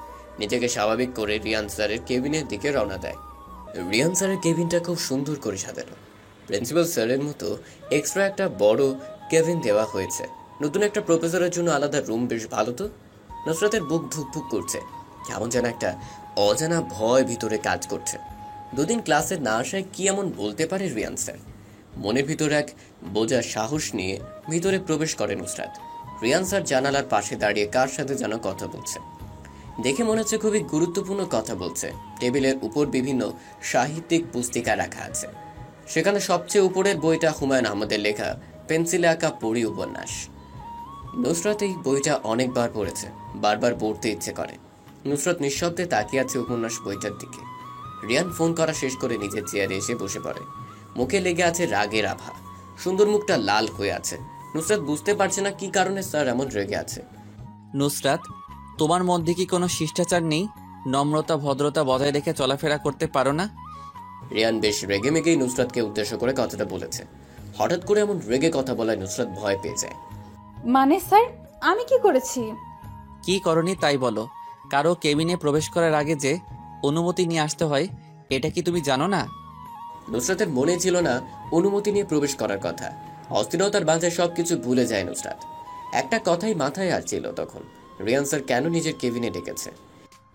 নিজেকে স্বাভাবিক করে রিয়ান স্যারের কেবিনের দিকে রওনা দেয়। রিয়ান স্যারের কেবিনটা খুব সুন্দর করে সাজানো। প্রিন্সিপাল স্যারের মতো এক্সট্রা একটা বড় কেবিন দেওয়া হয়েছে। নতুন একটা প্রফেসরের জন্য আলাদা রুম, বেশ ভালো তো। নুসরাতের বুক ধুকপুক করছে, কেমন যেন একটা অজানা ভয় ভিতরে কাজ করছে। দুদিন ক্লাসে না আসায় কি এমন বলতে পারে রিয়ান স্যার? মনের ভিতরে এক বোঝার সাহস নিয়ে ভিতরে প্রবেশ করে নুসরাত। রিয়ান স্যার জানালার পাশে দাঁড়িয়ে কার সাথে যেন কথা বলছে। দেখে মনে হচ্ছে খুবই গুরুত্বপূর্ণ কথা বলছে। টেবিলের উপর বিভিন্ন সাহিত্যিক পুস্তিকা রাখা আছে। সেখানে সবচেয়ে উপরের বইটা হুমায়ুন আহমেদের লেখা পেন্সিলে আঁকা পড়ি উপন্যাস। নুসরাত এই বইটা অনেকবার পড়েছে, বারবার পড়তে ইচ্ছে করে। নুসরাত নিঃশব্দে তাকিয়ে আছে উপন্যাস বইটার দিকে। রিয়ান ফোন করা শেষ করে নিজের চেয়ারে এসে বসে পড়ে। মুখে লেগে আছে রাগের আভা, সুন্দর মুখটা লাল হয়ে আছে। নুসরাত বুঝতে পারছে না কি কারণে স্যার এমন রেগে আছে। নুসরাত, তোমার মধ্যে কি কোনো শিষ্টাচার নেই? নম্রতা ভদ্রতা বজায় রেখে চলাফেরা করতে পারো না? রিয়ান বেশ রেগে মেগেই নুসরাতকে উদ্দেশ্য করে কথাটা বলেছে। হঠাৎ করে এমন রেগে কথা বলায় নুসরাত ভয় পেয়ে যায়। মানে স্যার, আমি কি করেছি? কি করনি তাই বলো। কারো কেবিনে প্রবেশ করার আগে যে অনুমতি নিয়ে আসতে হয়, এটা কি তুমি জানো না? নুসরাতের মনে ছিল না অনুমতি নিয়ে প্রবেশ করার কথা। অস্থিরতার বাঁধে সবকিছু ভুলে যায় নুসরাত। একটা কথাই মাথায় আসছিল তখন, রিয়ান স্যার কেন নিজের কেবিনে ডেকেছে।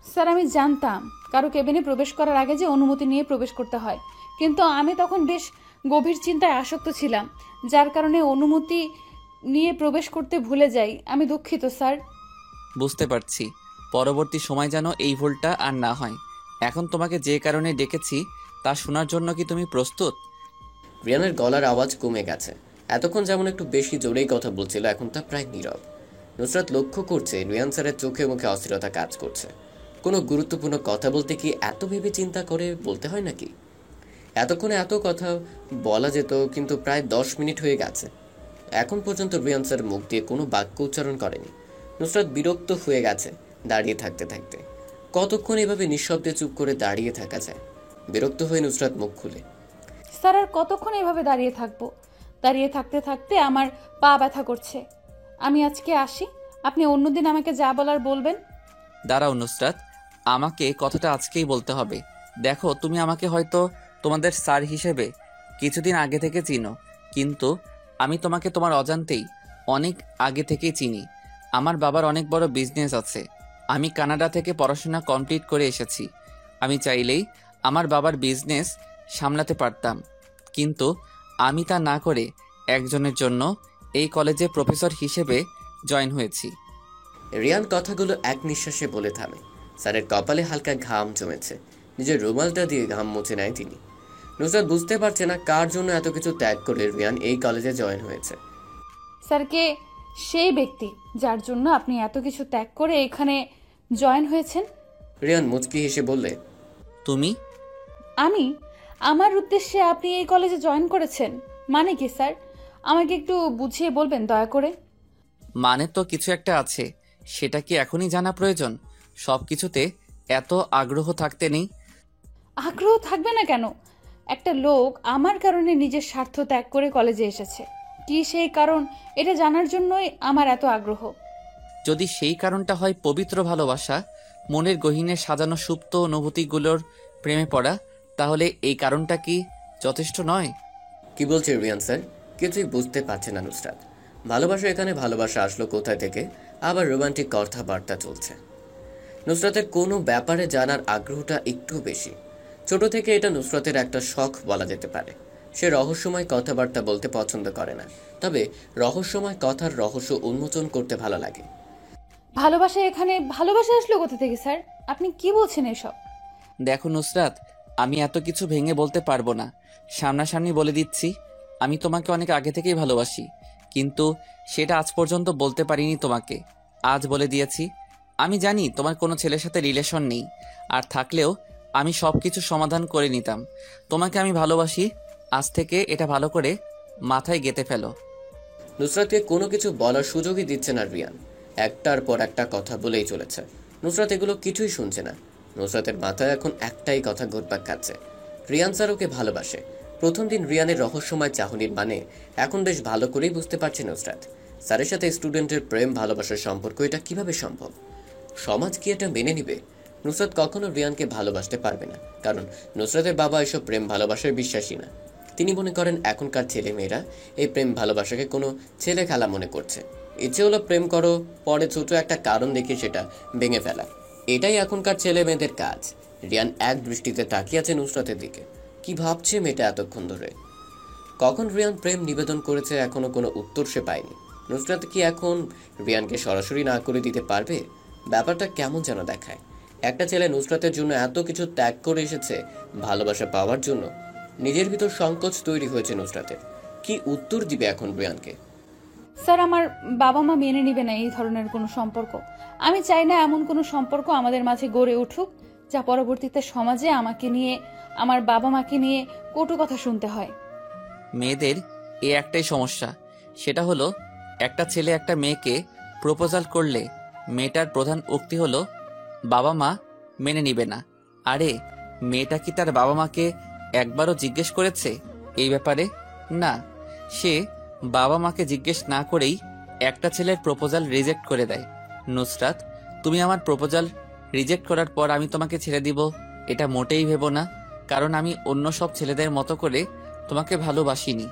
স্যার, আমি জানতাম কারো কেবিনে প্রবেশ করার আগে যে অনুমতি নিয়ে প্রবেশ করতে হয়, কিন্তু আমি তখন বেশ গভীর চিন্তায় আসক্ত ছিলাম, যার কারণে অনুমতি নিয়ে প্রবেশ করতে ভুলে যাই। আমি দুঃখিত স্যার। বুঝতে পারছি। পরবর্তী সময় যেন এই ভুলটা আর না হয়। এখন তোমাকে যে কারণে ডেকেছি তা শোনার জন্য কি তুমি প্রস্তুত? রিয়ানের গলার আওয়াজ কমে গেছে। এতক্ষণ যেমন একটু বেশি জোরেই কথা বলছিল, এখন তা প্রায় নীরব। নুসরাত লক্ষ্য করছে রিয়ান স্যারের চোখে মুখে অস্থিরতা কাজ করছে। কোনো গুরুত্বপূর্ণ কথা বলতে কি এত ভেবে চিন্তা করে বলতে হয় নাকি? এতক্ষণে এত কথা বলা যেত, কিন্তু প্রায় 10 মিনিট হয়ে গেছে। এখন পর্যন্ত রিয়ান স্যার মুখ দিয়ে কোনো বাক্য উচ্চারণ করেনি। নুসরাত বিরক্ত হয়ে গেছে দাঁড়িয়ে থাকতে থাকতে। কতক্ষণ এভাবে নিঃশব্দে চুপ করে দাঁড়িয়ে থাকা যায়? বিরক্ত হয়ে নুসরাত মুখ খুলে, স্যার, আর কতক্ষণ এভাবে দাঁড়িয়ে থাকবো? দাঁড়িয়ে থাকতে থাকতে আমার পা ব্যথা করছে। আমি আজকে আসি, আপনি অন্যদিন আমাকে যা বলার বলবেন। দাঁড়াও নুসরাত, আমাকে কথাটা আজকেই বলতে হবে। দেখো, তুমি আমাকে হয়তো তোমাদের স্যার হিসেবে কিছুদিন আগে থেকে চিনো, কিন্তু আমি তোমাকে তোমার অজান্তেই অনেক আগে থেকেই চিনি। আমার বাবার অনেক বড় বিজনেস আছে। আমি কানাডা থেকে পড়াশোনা কমপ্লিট করে এসেছি। আমি চাইলেই আমার বাবার বিজনেস সামলাতে পারতাম, কিন্তু আমি তা না করে একজনের জন্য এই কলেজে প্রফেসর হিসেবে জয়েন হয়েছি। রিয়ান কথাগুলো এক নিঃশ্বাসে বলে থামে। স্যারের কপালে হালকা ঘাম জমেছে। নিজের রুমালটা দিয়ে ঘাম মুছে নেয় তিনি। নুসরাত বুঝতে পারছে না কার জন্য এত কিছু ত্যাগ করে রিয়ান এই কলেজে জয়েন হয়েছে। স্যারকে সেই ব্যক্তি যার জন্য আপনি এত কিছু ত্যাগ করে এখানে জয়েন হয়েছেন। রিয়ান মুচকি হেসে বললে, তুমি? আমি? আমার উদ্দেশ্যে আপনি এই কলেজে জয়েন করেছেন মানে কি স্যার? আমাকে একটু বুঝিয়ে বলবেন দয়া করে। মানে তো কিছু একটা আছে, সেটা কি এখনই জানা প্রয়োজন? সব কিছুতে এত আগ্রহ থাকতে নেই। আগ্রহ থাকবে না কেন? একটা লোক আমার কারণে নিজের স্বার্থ ত্যাগ করে কলেজে এসেছে। কি সেই কারণ, এটা জানার জন্যই আমার এত আগ্রহ। যদি সেই কারণটা হয় পবিত্র ভালোবাসা, মনের গহীনে সাজানো সুপ্ত অনুভূতিগুলোর প্রেমে পড়া, তাহলে এই কারণটা কি যথেষ্ট নয়? কি বলছে রিয়ান স্যার? কিছুই বুঝতে পারছে না নুসরাত। ভালোবাসা, এখানে ভালোবাসা আসলো কোথায় থেকে? আবার রোমান্টিক কথাবার্তা চলছে। নুসরাতের কোনো ব্যাপারে জানার আগ্রহটা একটু বেশি। ছোট থেকে এটা নুসরাতের একটা শখ বলা যেতে পারে। সে রহস্যময় কথাবার্তা বলতে পছন্দ করে না, তবে রহস্যময় কথার রহস্য উন্মোচন করতে ভালো লাগে। ভালোবাসা এখানে ভালোবাসা আসলো কোথা থেকে স্যার? আপনি কি বলছেন এসব? দেখো নুসরাত, আমি এত কিছু ভেঙে বলতে পারবো না। সামনাসামনি বলে দিচ্ছি, আমি তোমাকে অনেক আগে থেকেই ভালোবাসি, কিন্তু সেটা আজ পর্যন্ত বলতে পারিনি তোমাকে। আজ বলে দিয়েছি। আমি জানি তোমার কোনো ছেলের সাথে রিলেশন নেই, আর থাকলেও আমি সব কিছু সমাধান করে নিতাম। তোমাকে আমি ভালোবাসি। আজ থেকে এটা ভালো করে মাথায় গেঁথে ফেলো। নুসরাতকে কোনো কিছু বলার সুযোগই দিচ্ছে না রিয়ান। একটার পর একটা কথা বলেই চলেছে। নুসরাত এগুলো কিছুই শুনছে না। নুসরাতের মাথায় এখন একটাই কথা ঘুরপাক খাচ্ছে, রিয়ান স্যার ওকে ভালোবাসে। প্রথম দিন রিয়ানের রহস্যময় চাহনির মানে এখন বেশ ভালো করেই বুঝতে পারছে নুসরাত। স্যারের সাথে স্টুডেন্টের প্রেম ভালোবাসার সম্পর্ক, এটা কিভাবে সম্ভব? সমাজ কি এটা মেনে নিবে? নুসরাত কখনো রিয়ানকে ভালোবাসতে পারবে না, কারণ নুসরাতের বাবা এসব প্রেম ভালোবাসার বিশ্বাসী না। তিনি মনে করেন এখনকার ছেলে মেয়েরা এই প্রেম ভালোবাসাকে কোনো ছেলে খেলা মনে করছে। ইচ্ছে হলো প্রেম করো, পরে ছোট একটা কারণ দেখে সেটা ভেঙে ফেলা, এটাই এখনকার ছেলে মেয়েদের কাজ। রিয়ান এক দৃষ্টিতে তাকিয়ে আছে নুসরাতের দিকে। কি ভাবছে মেয়েটা এতক্ষণ ধরে? কখন রিয়ান প্রেম নিবেদন করেছে এখনো কোনো উত্তর সে পায়নি। নুসরাত কি এখন রিয়ানকে সরাসরি না করে দিতে পারবে? ব্যাপারটা কেমন যেন দেখায়। একটা ছেলে নুসরাতের জন্য এত কিছু ত্যাগ করে এসেছে ভালোবাসা পাওয়ার জন্য। নিজের ভিতর সংকোচ তৈরি হয়েছে নুসরাতের। কি উত্তর দিবে এখন রিয়ানকে? স্যার, আমার বাবা মা মেনে নিবে না এই ধরনের কোনো সম্পর্ক। আমি চাই না এমন কোনো সম্পর্ক আমাদের মাঝে গড়ে উঠুক যা পরবর্তীতে সমাজে আমাকে নিয়ে, আমার বাবা মাকে নিয়ে কটু কথা শুনতে হয়। মেয়েদের এই একটাই সমস্যা, সেটা হলো একটা ছেলে একটা মেয়েকে প্রপোজাল করলে মেয়েটার প্রধান উক্তি হলো বাবা মা মেনে নিবে না। আরে মেয়েটা কি তার বাবা মাকে একবারও জিজ্ঞেস করেছে এই ব্যাপারে? না, সে বাবা মাকে জিজ্ঞেস না করেই একটা ছেলের প্রপোজাল রিজেক্ট করে দেয়। নুসরাত, তুমি আমার প্রপোজাল রিজেক্ট করার পর আমি তোমাকে ছেড়ে দিব এটা মোটেই ভেবো না, কারণ আমি অন্য সব ছেলেদের মতো করে তোমাকে ভালোবাসিনি।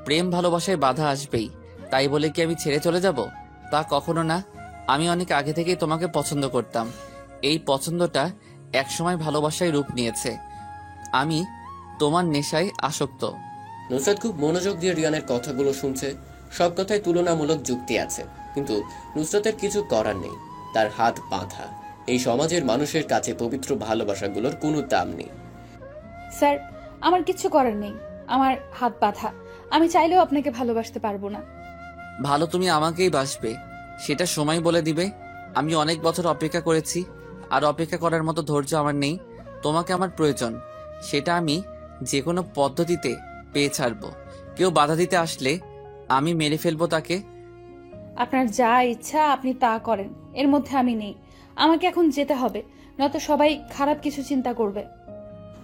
প্রেম ভালোবাসায় বাধা আসবেই, তাই বলে কি আমি ছেড়ে চলে যাব? তা কখনো না। আমি অনেক আগে থেকেই তোমাকে পছন্দ করতাম। এই পছন্দটা একসময় ভালোবাসায় রূপ নিয়েছে। আমি তোমার নেশায় আসক্ত। নুসরাত খুব মনোযোগ দিয়ে রিয়ানের কথাগুলো শুনছে। সব কথায় তুলনামূলক যুক্তি আছে, কিন্তু নুসরাতের কিছু করার নেই। তার হাত বাঁধা। এই সমাজের মানুষের কাছে পবিত্র ভালোবাসাগুলোর কোনো দাম নেই। স্যার, আমার কিচ্ছু করার নেই। আমার হাত বাঁধা। আমি চাইলেও আপনাকে ভালোবাসতে পারবো না। ভালো তুমি আমাকেই বাসবে, সেটা সময় বলে দিবে। আমি অনেক বছর অপেক্ষা করেছি, আর অপেক্ষা করার মতো ধৈর্য আমার নেই। তোমাকে আমার প্রয়োজন, সেটা আমি যে কোনো পদ্ধতিতে পেয়ে ছাড়বো। কেউ বাধা দিতে আসলে আমি মেরে ফেলবো তাকে। আপনার যা ইচ্ছা আপনি তা করেন, এর মধ্যে আমি নেই। আমাকে এখন যেতে হবে, নয়তো সবাই খারাপ কিছু চিন্তা করবে।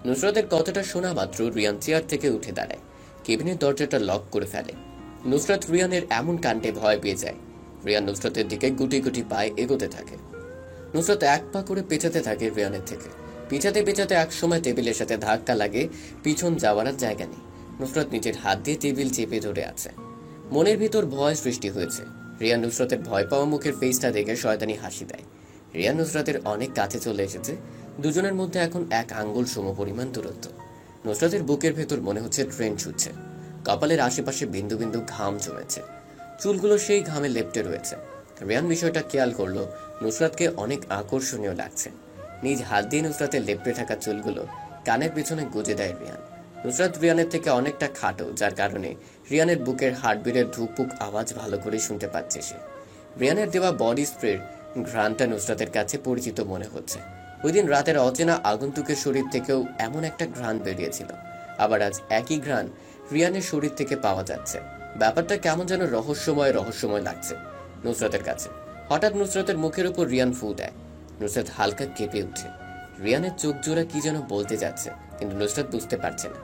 নুসরাতের কথাটা শোনা মাত্র রিয়ান চেয়ার থেকে উঠে দাঁড়ায়, কেবিনের দরজাটা লক করে ফেলে। নুসরাত রিয়ানের এমন কাণ্ডে ভয় পেয়ে যায়। রিয়ান নুসরাতের দিকে গুটি গুটি পায়ে এগোতে থাকে। নুসরাত এক পা করে পেছাতে থাকে রিয়ানের থেকে। পিছাতে পেছাতে এক সময় টেবিলের সাথে ধাক্কা লাগে, পিছন যাওয়ার আর জায়গা নেই। নুসরাত নিজের হাত দিয়ে টেবিল চেপে ধরে আছে। মনের ভিতর ভয় সৃষ্টি হয়েছে। রিয়ান নুসরাতের ভয় পাওয়া মুখের ফেসটা দেখে শয়তানি হাসি দেয়। রিয়ান নুসরাতের অনেক কাছে চলে এসেছে। দুজনের মধ্যে এখন এক আঙ্গুল সমপরিমাণ দূরত্ব। নুসরাতের বুকের ভেতর মনে হচ্ছে ট্রেন ছুটছে। কপালের আশেপাশে বিন্দু বিন্দু ঘাম জমেছে। চুলগুলো সেই ঘামে লেপ্টে রয়েছে। রিয়ান বিষয়টা খেয়াল করলো, নুসরাতকে অনেক আকর্ষণীয় লাগছে। নিজ হাত দিয়ে নুসরাতের লেপ্টে থাকা চুলগুলো কানের পেছনে গুজে দেয় রিয়ান। নুসরাত রিয়ানের থেকে অনেকটা খাটো, যার কারণে রিয়ানের বুকের হার্টবিটের ধুকপুক আওয়াজ ভালো করে শুনতে পাচ্ছে সে। রিয়ানের দেওয়া বডি স্প্রের ঘ্রাণটা নুসরাতের কাছে পরিচিত মনে হচ্ছে। ওই দিন রাতের অচেনা আগন্তুকের শরীর থেকেও এমন একটা ঘ্রাণ বেরিয়েছিল, আবার আজ একই ঘ্রাণ রিয়ানের শরীর থেকে পাওয়া যাচ্ছে। ব্যাপারটা কেমন যেন রহস্যময় লাগছে নুসরাতের কাছে। হঠাৎ নুসরাতের মুখের উপর রিয়ান ফু দেয়। নুসরাত হালকা কেঁপে উঠে। রিয়ানের চোখ জোড়া কি যেন বলতে যাচ্ছে, কিন্তু নুসরাত বুঝতে পারছে না।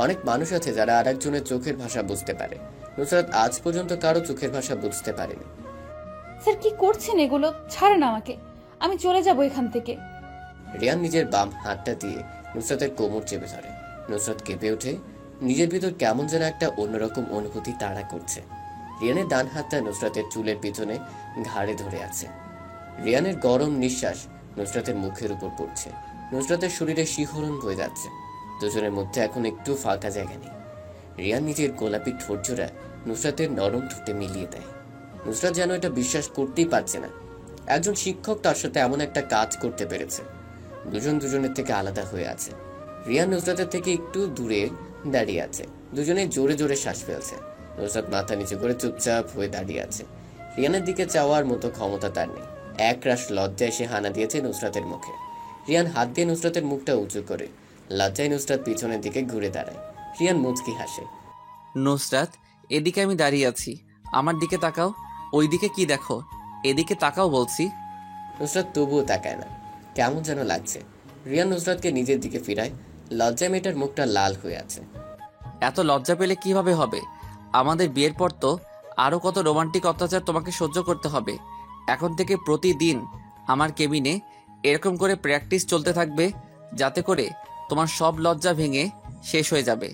অনেক মানুষ আছে যারা আরেকজনের চোখের ভাষা বুঝতে পারে। নুসরাত আজ পর্যন্ত কারো চোখের ভাষা বুঝতে পারেনি। স্যার, কি করছেন এগুলো? ছাড়েন আমাকে, আমি চলে যাব এখান থেকে। রিয়ান নিজের বাম হাতটা দিয়ে নুসরাতের কোমর চেপে ধরে। নুসরাত কেঁপে ওঠে। নিজের ভিতর কেমন যেন একটা অন্যরকম অনুভূতি তাড়া করছে। রিয়ানের ডান হাতটা নুসরাতের চুলের পিছনে ঘাড়ে ধরে আছে। রিয়ানের গরম নিঃশ্বাস নুসরাতের মুখের উপর পড়ছে। নুসরাতের শরীরে শিহরণ বয়ে যাচ্ছে। দুজনের মধ্যে এখন একটু ফাঁকা জায়গা নেই। রিয়ান নিজের গোলাপি ঠোঁট জোড়া নুসরাতের নরম ঠোঁটে মিলিয়ে দেয়। নুসরাত যেন এটা বিশ্বাস করতেই পারছে না। একজন শিক্ষক তার সাথে এমন একটা কাজ করতে পেরেছে। দুজন দুজনের থেকে আলাদা হয়ে আছে। রিয়ান নুসরাতের থেকে একটু দূরে দাঁড়িয়ে আছে। দুজনে জোরে জোরে শ্বাস ফেলছে। নুসরাত মাথা নিচু করে চুপচাপ হয়ে দাঁড়িয়ে আছে। রিয়ানের দিকে চাওয়ার মতো ক্ষমতা তার নেই। একরাশ লজ্জায় সে হানা দিয়েছে নুসরাতের মুখে। রিয়ান হাত দিয়ে নুসরাতের মুখটা উঁচু করে। লজ্জায় নুসরাত পিছনের দিকে ঘুরে দাঁড়ায়। রিয়ান মুচকি হাসে। নুসরাত, এদিকে আমি দাঁড়িয়ে আছি, আমার দিকে তাকাও। ওই দিকে কি দেখো? এদিকে তাকাও বলছি। নুসরাত তবুও তাকায় না। কেমন যেন লাগছে। রিয়ান নুসরাতকে নিজের দিকে ফিরায়। লজ্জায় মেয়েটার মুখটা লাল হয়ে আছে। এত লজ্জা পেলে কিভাবে হবে? আমাদের বিয়ের পর তো আরো কত রোমান্টিক অত্যাচার তোমাকে সহ্য করতে হবে। এখন থেকে প্রতিদিন আমার কেবিনে এরকম করে প্র্যাকটিস চলতে থাকবে, যাতে করে তোমার সব লজ্জা ভেঙে শেষ হয়ে যাবে।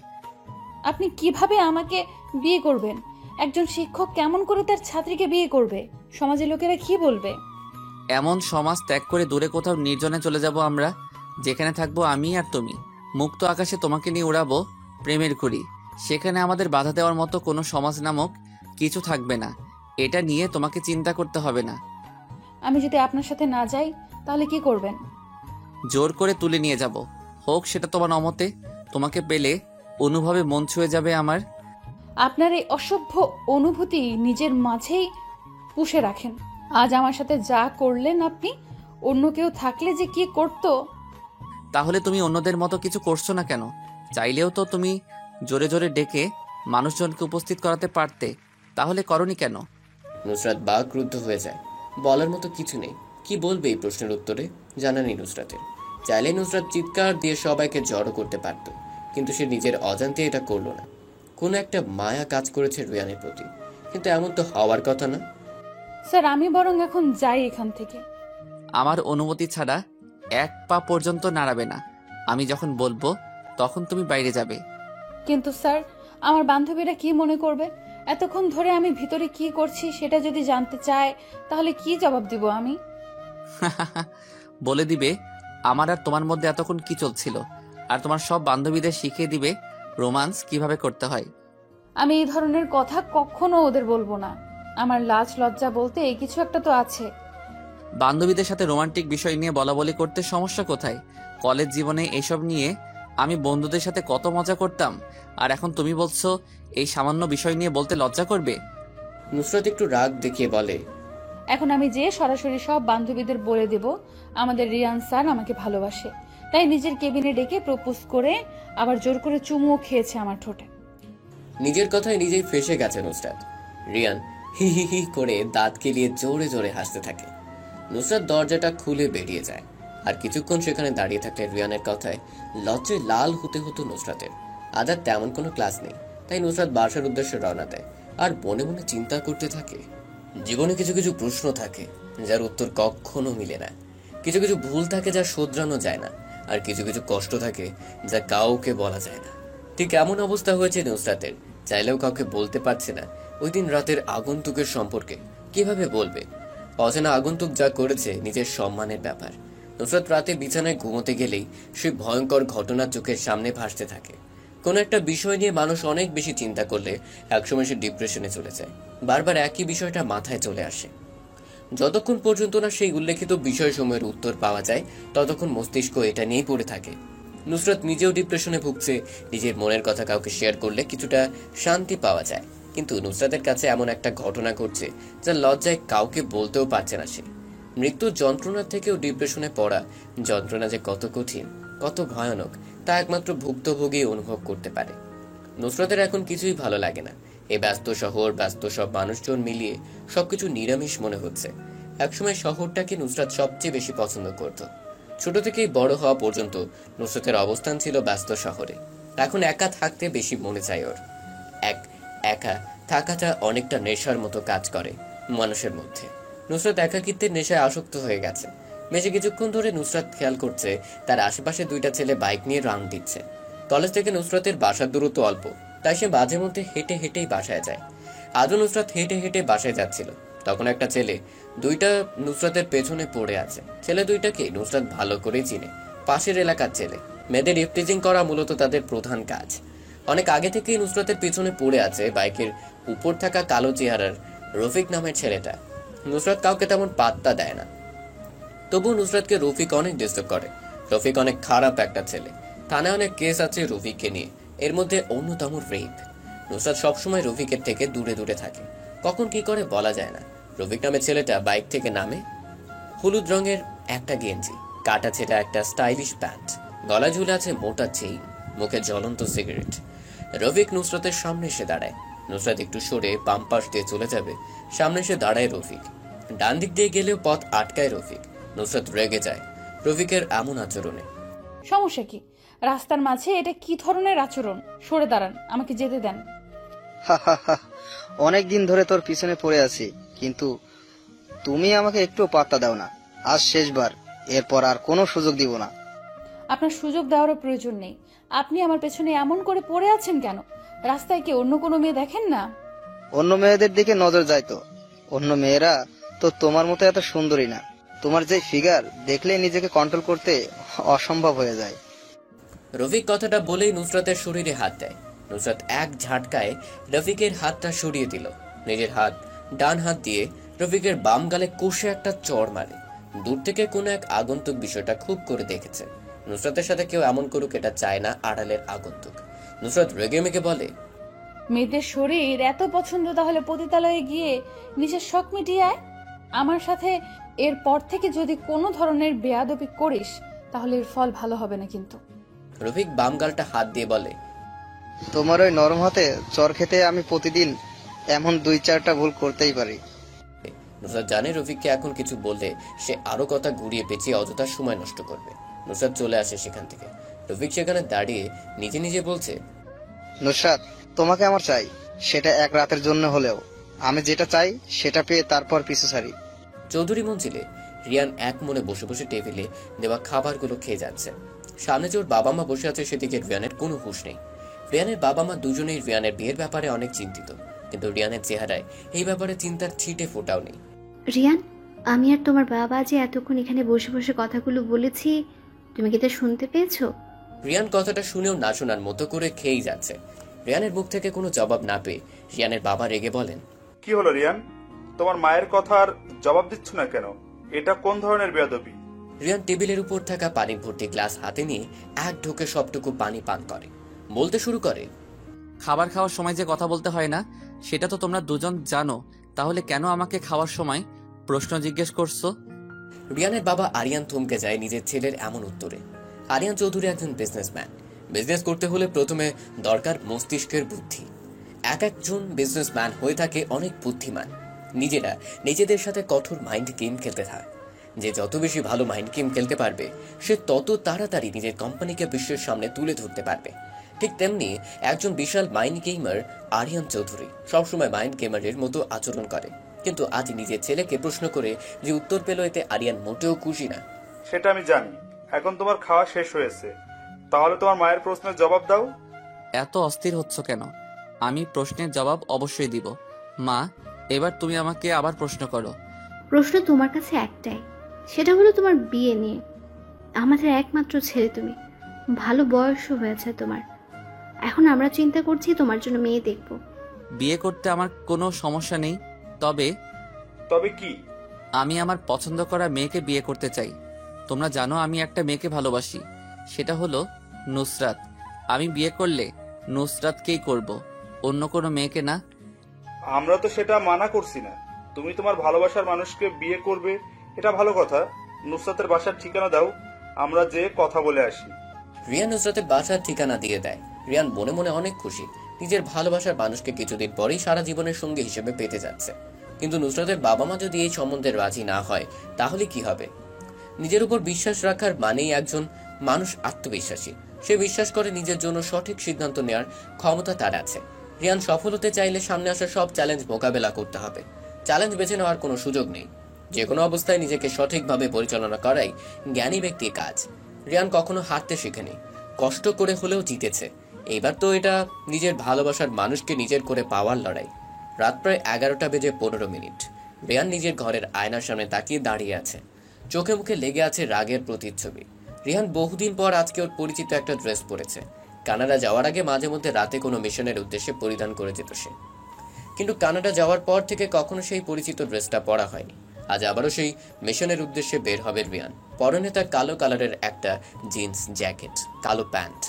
আপনি কিভাবে আমাকে বিয়ে করবেন? একজন শিক্ষক কেমন করে তার ছাত্রীকে বিয়ে করবে? সমাজের লোকেরা কি বলবে? এমন সমাজ ত্যাগ করে দূরে কোথাও নির্জনে চলে যাব আমরা, যেখানে থাকবো আমি আর তুমি। মুক্ত আকাশে তোমাকে নিয়ে উড়াবো প্রেমের ঘুড়ি। সেখানে আমাদের বাধা দেওয়ার মতো কোনো সমাজ নামক কিছু থাকবে না। এটা নিয়ে তোমাকে চিন্তা করতে হবে না। আমি যদি আপনার সাথে না যাই তাহলে কি করবেন? জোর করে তুলে নিয়ে যাব, হোক সেটা তোমার অমতে। তোমাকে পেলে অনুভবে মন ছুঁয়ে যাবে আমার। আপনার এই অসভ্য অনুভূতি নিজের মাঝেই পুষে রাখেন। আজ আমার সাথে যা করলেন আপনি, অন্য কেউ থাকলে যে কি করতো। তাহলে তুমি অন্যদের মতো কিছু করছো না কেন? চাইলেও তো তুমি জোরে জোরে ডেকে মানুষজনকে উপস্থিত করাতে পারতে, তাহলে করনি কেন? নুসরাত বাকরুদ্ধ হয়ে যায়। বলার মতো কিছু নেই। কি বলবে এই প্রশ্নের উত্তরে? জানা নেই নুসরাতের। চাইলে নুসরাত চিৎকার দিয়ে সবাইকে জড়ো করতে পারত, কিন্তু সে নিজের অজান্তে এটা করলো না। কোনো একটা মায়া কাজ করেছে রিয়ানের প্রতি, কিন্তু এমন তো হওয়ার কথা না। স্যার, আমি বরং এখন যাই এখান থেকে। আমার অনুমতি ছাড়া এক পা পর্যন্ত নাড়াবে না। আমি যখন বলবো তখন তুমি বাইরে যাবে। কিন্তু স্যার, আমার বান্ধবীরা কি মনে করবে? এতক্ষণ ধরে আমি ভিতরে কি করছি সেটা যদি জানতে চায়, তাহলে কি জবাব দিব আমি? বলে দিবে আমার আর তোমার মধ্যে এতক্ষণ কি চলছিল, আর তোমার সব বান্ধবীদের শিখিয়ে দিবে রোমান্স কিভাবে করতে হয়। আমি এই ধরনের কথা কখনো ওদের বলবো না। আমার লাজ লজ্জা বলতে এই কিছু একটা তো আছে। বান্ধবীদের সাথে রোমান্টিক বিষয় নিয়ে বলাবলি করতে সমস্যা কোথায়? কলেজ জীবনে এসব নিয়ে আমি বন্ধুদের সাথে কত মজা করতাম, আর এখন তুমি বলছো এই সামান্য বিষয় নিয়ে বলতে লজ্জা করবে? নুসরাত একটু রাগ দেখিয়ে বলে, এখন আমি যে সরাসরি সব বান্ধবীদের বলে দেব আমাদের রিয়ান স্যার আমাকে ভালোবাসে, তাই নিজের কেবিনে ডেকে প্রপোজ করে আবার জোর করে চুমুও খেয়েছে আমার ঠোঁটে। নিজের কথায় নিজেই ফেঁসে গেছে নুসরাত। রিয়ান হি হি হি করে দাঁত কেলিয়ে জোরে জোরে হাসতে থাকে। নুসরাত দরজাটা খুলে বেরিয়ে যায়। আর কিছুক্ষণ সেখানে দাঁড়িয়ে থাকলে রিয়ানের কথায় লজ্জায় লাল হতে হতো নুসরাতের। আজ আর তেমন কোনো ক্লাস নেই, তাই নুসরাত বাসার উদ্দেশ্যে রওনা দেয়। আর মনে মনে চিন্তা করতে থাকে, জীবনে কিছু কিছু প্রশ্ন থাকে যার উত্তর কখনো মিলে না। কিছু কিছু ভুল থাকে যা শোধরানো যায় না, আর কিছু কিছু কষ্ট থাকে যা কাউকে বলা যায় না। ঠিক এমন অবস্থা হয়েছে নুসরাতের। চাইলেও কাউকে বলতে পারছে না ওই দিন রাতের আগন্তুকের সম্পর্কে। কিভাবে বলবে? অচেনা আগন্তুক যা করেছে নিজের সম্মানের ব্যাপার। নুসরাত রাতে বিছানায় ঘুমোতে গেলেই সেই ভয়ঙ্কর ঘটনা চোখের সামনে ভাসতে থাকে। কোনো একটা বিষয় নিয়ে মানুষ অনেক বেশি চিন্তা করলে একসময় সে ডিপ্রেশনে চলে যায়। বারবার একই বিষয়টা মাথায় চলে আসে। যতক্ষণ পর্যন্ত না সেই উল্লেখিত বিষয়সমূহের উত্তর পাওয়া যায়, ততক্ষণ মস্তিষ্ক এটা নিয়েই পড়ে থাকে। নুসরাত নিজেও ডিপ্রেশনে ভুগছে। নিজের মনের কথা কাউকে শেয়ার করলে কিছুটা শান্তি পাওয়া যায়, কিন্তু নুসরাতের কাছে এমন একটা ঘটনা ঘটছে যা লজ্জায় কাউকে বলতেও পারছে না সে। মৃত্যুর যন্ত্রণার থেকেও ডিপ্রেশনে পড়া যন্ত্রণা যে কত কঠিন, কত ভয়ানক, তা একমাত্র ভুক্তভোগী অনুভব করতে পারে। নুসরাতের এখন কিছুই ভালো লাগে না। এই ব্যস্ত শহর, ব্যস্ত সব মানুষজন মিলিয়ে সবকিছু নিরামিষ মনে হচ্ছে। একসময় শহরটাকে নুসরাত সবচেয়ে বেশি পছন্দ করত। ছোট থেকেই বড় হওয়া পর্যন্ত নুসরাতের অবস্থান ছিল ব্যস্ত শহরে। এখন একা থাকতে বেশি মনে চায় ওর। একা থাকাটা অনেকটা নেশার মতো কাজ করে মানুষের মধ্যে। নুসরাত একাকিত্বের নেশায় আসক্ত হয়ে গেছে। বেশি কিছুক্ষণ ধরে নুসরাত খেয়াল করছে তার আশেপাশে দুইটা ছেলে বাইক নিয়ে রাউন্ড দিচ্ছে। কলেজ থেকে নুসরাতের বাসার দূরত্ব অল্প, তাই সে মাঝে মধ্যে হেঁটে হেঁটেই বাসায় যায়। আজও নুসরাত হেঁটে হেঁটে বাসায় যাচ্ছিল, তখন একটা ছেলে দুইটা নুসরাতের পেছনে পড়ে আছে। ছেলে দুইটাকে নুসরাত ভালো করেই চিনে, পাশের এলাকার ছেলে। মেয়েদের ইফটিজিং করা মূলত তাদের প্রধান কাজ। অনেক আগে থেকেই নুসরাতের পেছনে পড়ে আছে বাইকের উপর থাকা কালো চেহারার রফিক নামের ছেলেটা। নুসরাত কাউকে তেমন পাত্তা দেয় না। তবু নুসরাতকে রফিক অনেক ডিস্টার্ব করে। রফিক অনেক খারাপ একটা ছেলে, থানায় অনেক কেস আছে রফিককে নিয়ে, এর মধ্যে অন্যতম রেপ। নুসরাত সবসময় রফিকের থেকে দূরে দূরে থাকে, কখন কি করে বলা যায় না। রফিক নামের ছেলেটা বাইক থেকে নামে, হলুদ রঙের একটা গেঞ্জি, কাটা ছেঁড়া একটা স্টাইলিশ প্যান্ট, গলায় ঝুলে আছে মোটা চেইন, মুখে জ্বলন্ত সিগারেট। রফিক নুসরাতের সামনে এসে দাঁড়ায়। নুসরাত একটু সরে বাম পাশ দিয়ে চলে যাবে, সামনে এসে দাঁড়ায় রফিক। ডান দিক দিয়ে গেলেও পথ আটকায় রফিক। নুসরাত রেগে যায় রফিকের এমন আচরণে। সমস্যা কি? রাস্তার মাঝে এটা কি ধরনের আচরণ? সরে দাঁড়ান, আমাকে যেতে দেন। অনেক দিন ধরে তোর পিছনে পড়ে আছি, কিন্তু তুমি আমাকে একটু পাত্তা দাও না। আজ শেষবার, এরপর আর কোনো সুযোগ দিব না। আপনার সুযোগ দেওয়ারও প্রয়োজন নেই। আপনি আমার পেছনে এমন করে পড়ে আছেন কেন? রাস্তায় কি অন্য কোনো মেয়ে দেখেন না? অন্য মেয়েদের দিকে নজর যায় তো? অন্য মেয়েরা তো তোমার মতো এত সুন্দরী না। তোমার যে ফিগার দেখলেই নিজেকে কন্ট্রোল করতে অসম্ভব হয়ে যায়। রফিক কথাটা বলেই নুসরাতের শরীরে হাত দেয়। নুসরাত এক ঝাটকায় রফিকের হাতটা সরিয়ে দিল। নিজের হাত ডান হাত দিয়ে রফিকের বাম গালে কষে একটা চড় মারে। দূর থেকে কোনো এক আগন্তুক বিষয়টা খুব করে দেখেছে। নুসরাতের সাথে কেউ এমন করুক এটা চায় না আড়ালের আগন্তুক। নুসরাত রেগে মেগে বলে, মেয়েদের শরীর এত পছন্দ, তাহলে পতিতালয়ে গিয়ে নিজের শখ মিটিয়ে আয়। আমার সাথে এরপর থেকে যদি কোনো ধরনের বেয়াদবি করিস তাহলে এর ফল ভালো হবে না কিন্তু। রফিক বাম গালটা হাত দিয়ে বলে, তোমার ওই নরম হাতে চর খেতে আমি প্রতিদিন এমন 2-4টা ভুল করতেই পারি। নুসরাত জানে রফিককে এখন কিছু বললে সে আরো কথা ঘুরিয়ে পেঁচিয়ে অযথা সময় নষ্ট করবে। নুসরাত চলে আসে সেখান থেকে। রফিক সেখানে দাঁড়িয়ে নিজে নিজে বলছে, নুসরাত, তোমাকে আমার চাই, সেটা এক রাতের জন্য হলেও। আমি যেটা চাই সেটা পেয়ে তারপর পিছু ছাড়ি। চৌধুরী মঞ্জিলে রিয়ান এক মনে বসে বসে টেবিলে দেওয়া খাবারগুলো খেয়ে যাচ্ছে। সামনে যে ওর বাবা মা বসে আছে সেদিকে রিয়ানের কোনো হুঁশ নেই। রিয়ানের বাবা মা দুজনেই রিয়ানের বিয়ের ব্যাপারে অনেক চিন্তিত, কিন্তু রিয়ানের চেহারায় এই ব্যাপারে চিন্তার ছিটে ফোটাও নেই। রিয়ান, আমি আর তোমার বাবা যে এতক্ষণ এখানে বসে বসে কথাগুলো বলেছি, তুমি কি তা শুনতে পেয়েছো? রিয়ান কথাটা শুনেও না শোনার মতো করে খেয়েই যাচ্ছে। রিয়ানের মুখ থেকে কোনো জবাব না পেয়ে রিয়ানের বাবা রেগে বলেন, কি হলো রিয়ান, তোমার মায়ের কথার জবাব দিচ্ছ না কেন? এটা কোন ধরনের বেয়াদবি? রিয়ান টেবিলের উপর থাকা পানি ভর্তি গ্লাস হাতে নিয়ে এক ঢোকে সবটুকু পানি পান করে। বলতে শুরু করে, খাবার খাওয়ার সময় যে কথা বলতে হয় না সেটা তো তোমরা দুজন জানো, তাহলে কেন আমাকে খাওয়ার সময় প্রশ্ন জিজ্ঞেস করছো? রিয়ানের বাবা আরিয়ান থমকে যায় নিজের ছেলের এমন উত্তরে। আরিয়ান চৌধুরী একজন বিজনেসম্যান। বিজনেস করতে হলে প্রথমে দরকার মস্তিষ্কের বুদ্ধি। এক একজন বিজনেসম্যান হয়ে থাকে অনেক বুদ্ধিমান। নিজেরা নিজেদের সাথে কঠোর মাইন্ড গেম খেলতে থাকে। যে যত বেশি ভালো মাইন্ড গেম খেলতে পারবে সে তত তাড়াতাড়ি নিজের কোম্পানিকে বিশ্বের সামনে তুলে ধরতে পারবে। ঠিক তেমনি একজন বিশাল মাইন্ড গেমার আরিয়ান চৌধুরী সবসময় মাইন্ড গেমারের মতো আচরণ করে। কিন্তু আজ নিজের ছেলেকে প্রশ্ন করে যে উত্তর পেল এতে আরিয়ান মোটেও খুশি না। সেটা আমি জানি। এখন তোমার খাওয়া শেষ হয়েছে, তাহলে তোমার মায়ের প্রশ্নের জবাব দাও। এত অস্থির হচ্ছ কেন? আমি প্রশ্নের জবাব অবশ্যই দিব। মা, এবার তুমি আমাকে আবার প্রশ্ন করো। প্রশ্ন তোমার কাছে একটাই, সেটা হলো তোমার বিয়ে নিয়ে। আমাদের একমাত্র ছেলে তুমি, ভালো বয়সও হয়েছে তোমার। এখন আমরা চিন্তা করছি তোমার জন্য মেয়ে দেখব। বিয়ে করতে আমার কোনো সমস্যা নেই, তবে তবে কি? আমি আমার পছন্দ করা মেয়েকে বিয়ে করতে চাই। তোমরা জানো আমি একটা মেয়েকে ভালোবাসি, সেটা হলো নুসরাত। আমি বিয়ে করলে নুসরাতকেই করব, অন্য কোনো মেয়েকে না। আমরা তো সেটা মানা করছি না। তুমি তোমার ভালোবাসার মানুষকে বিয়ে করবে, এটা ভালো কথা। নুসরাতের বাসার ঠিকানা দাও, আমরা যে কথা বলে আসি। রিয়ান নুসরাতের বাসার ঠিকানা দিয়ে দেয়। রিয়ান মনে মনে অনেক খুশি, নিজের ভালোবাসার মানুষকে কিছুদিন পরেই সারা জীবনের সঙ্গী হিসেবে পেতে যাচ্ছে। কিন্তু নুসরাতের বাবা মা যদি এই সম্বন্ধে রাজি না হয় তাহলে কি হবে? নিজের উপর বিশ্বাস রাখার মানেই একজন মানুষ আত্মবিশ্বাসী। সে বিশ্বাস করে নিজের জন্য সঠিক সিদ্ধান্ত নেওয়ার ক্ষমতা তার আছে। রিয়ান সফল হতে চাইলে সামনে আসা সব চ্যালেঞ্জ মোকাবেলা করতে হবে। চ্যালেঞ্জ বেছে নেওয়ার কোনো সুযোগ নেই। যে কোনো অবস্থায় নিজেকে সঠিকভাবে পরিচালনা করাই জ্ঞানী ব্যক্তির কাজ। রিয়ান কখনো হারতে শেখেনি, কষ্ট করে হলেও জিতেছে। এইবার তো এটা নিজের ভালোবাসার মানুষকে নিজের করে পাওয়ার লড়াই। রাত প্রায় 11:15। রিয়ান নিজের ঘরের আয়নার সামনে তাকিয়ে দাঁড়িয়ে আছে। চোখে মুখে লেগে আছে রাগের প্রতিচ্ছবি। রিয়ান বহুদিন পর আজকে ওর পরিচিত একটা ড্রেস পরেছে। কানাডা যাওয়ার আগে মাঝে মধ্যে রাতে কোনো মিশনের উদ্দেশ্যে পরিধান করে যেত সে। কিন্তু কানাডা যাওয়ার পর থেকে কখনো সেই পরিচিত ড্রেসটা পরা হয়নি। আজ আবারও সেই মিশনের উদ্দেশ্যে বের হবে রিয়ান। পরনে তার কালো কালারের একটা জিন্স জ্যাকেট, কালো প্যান্ট,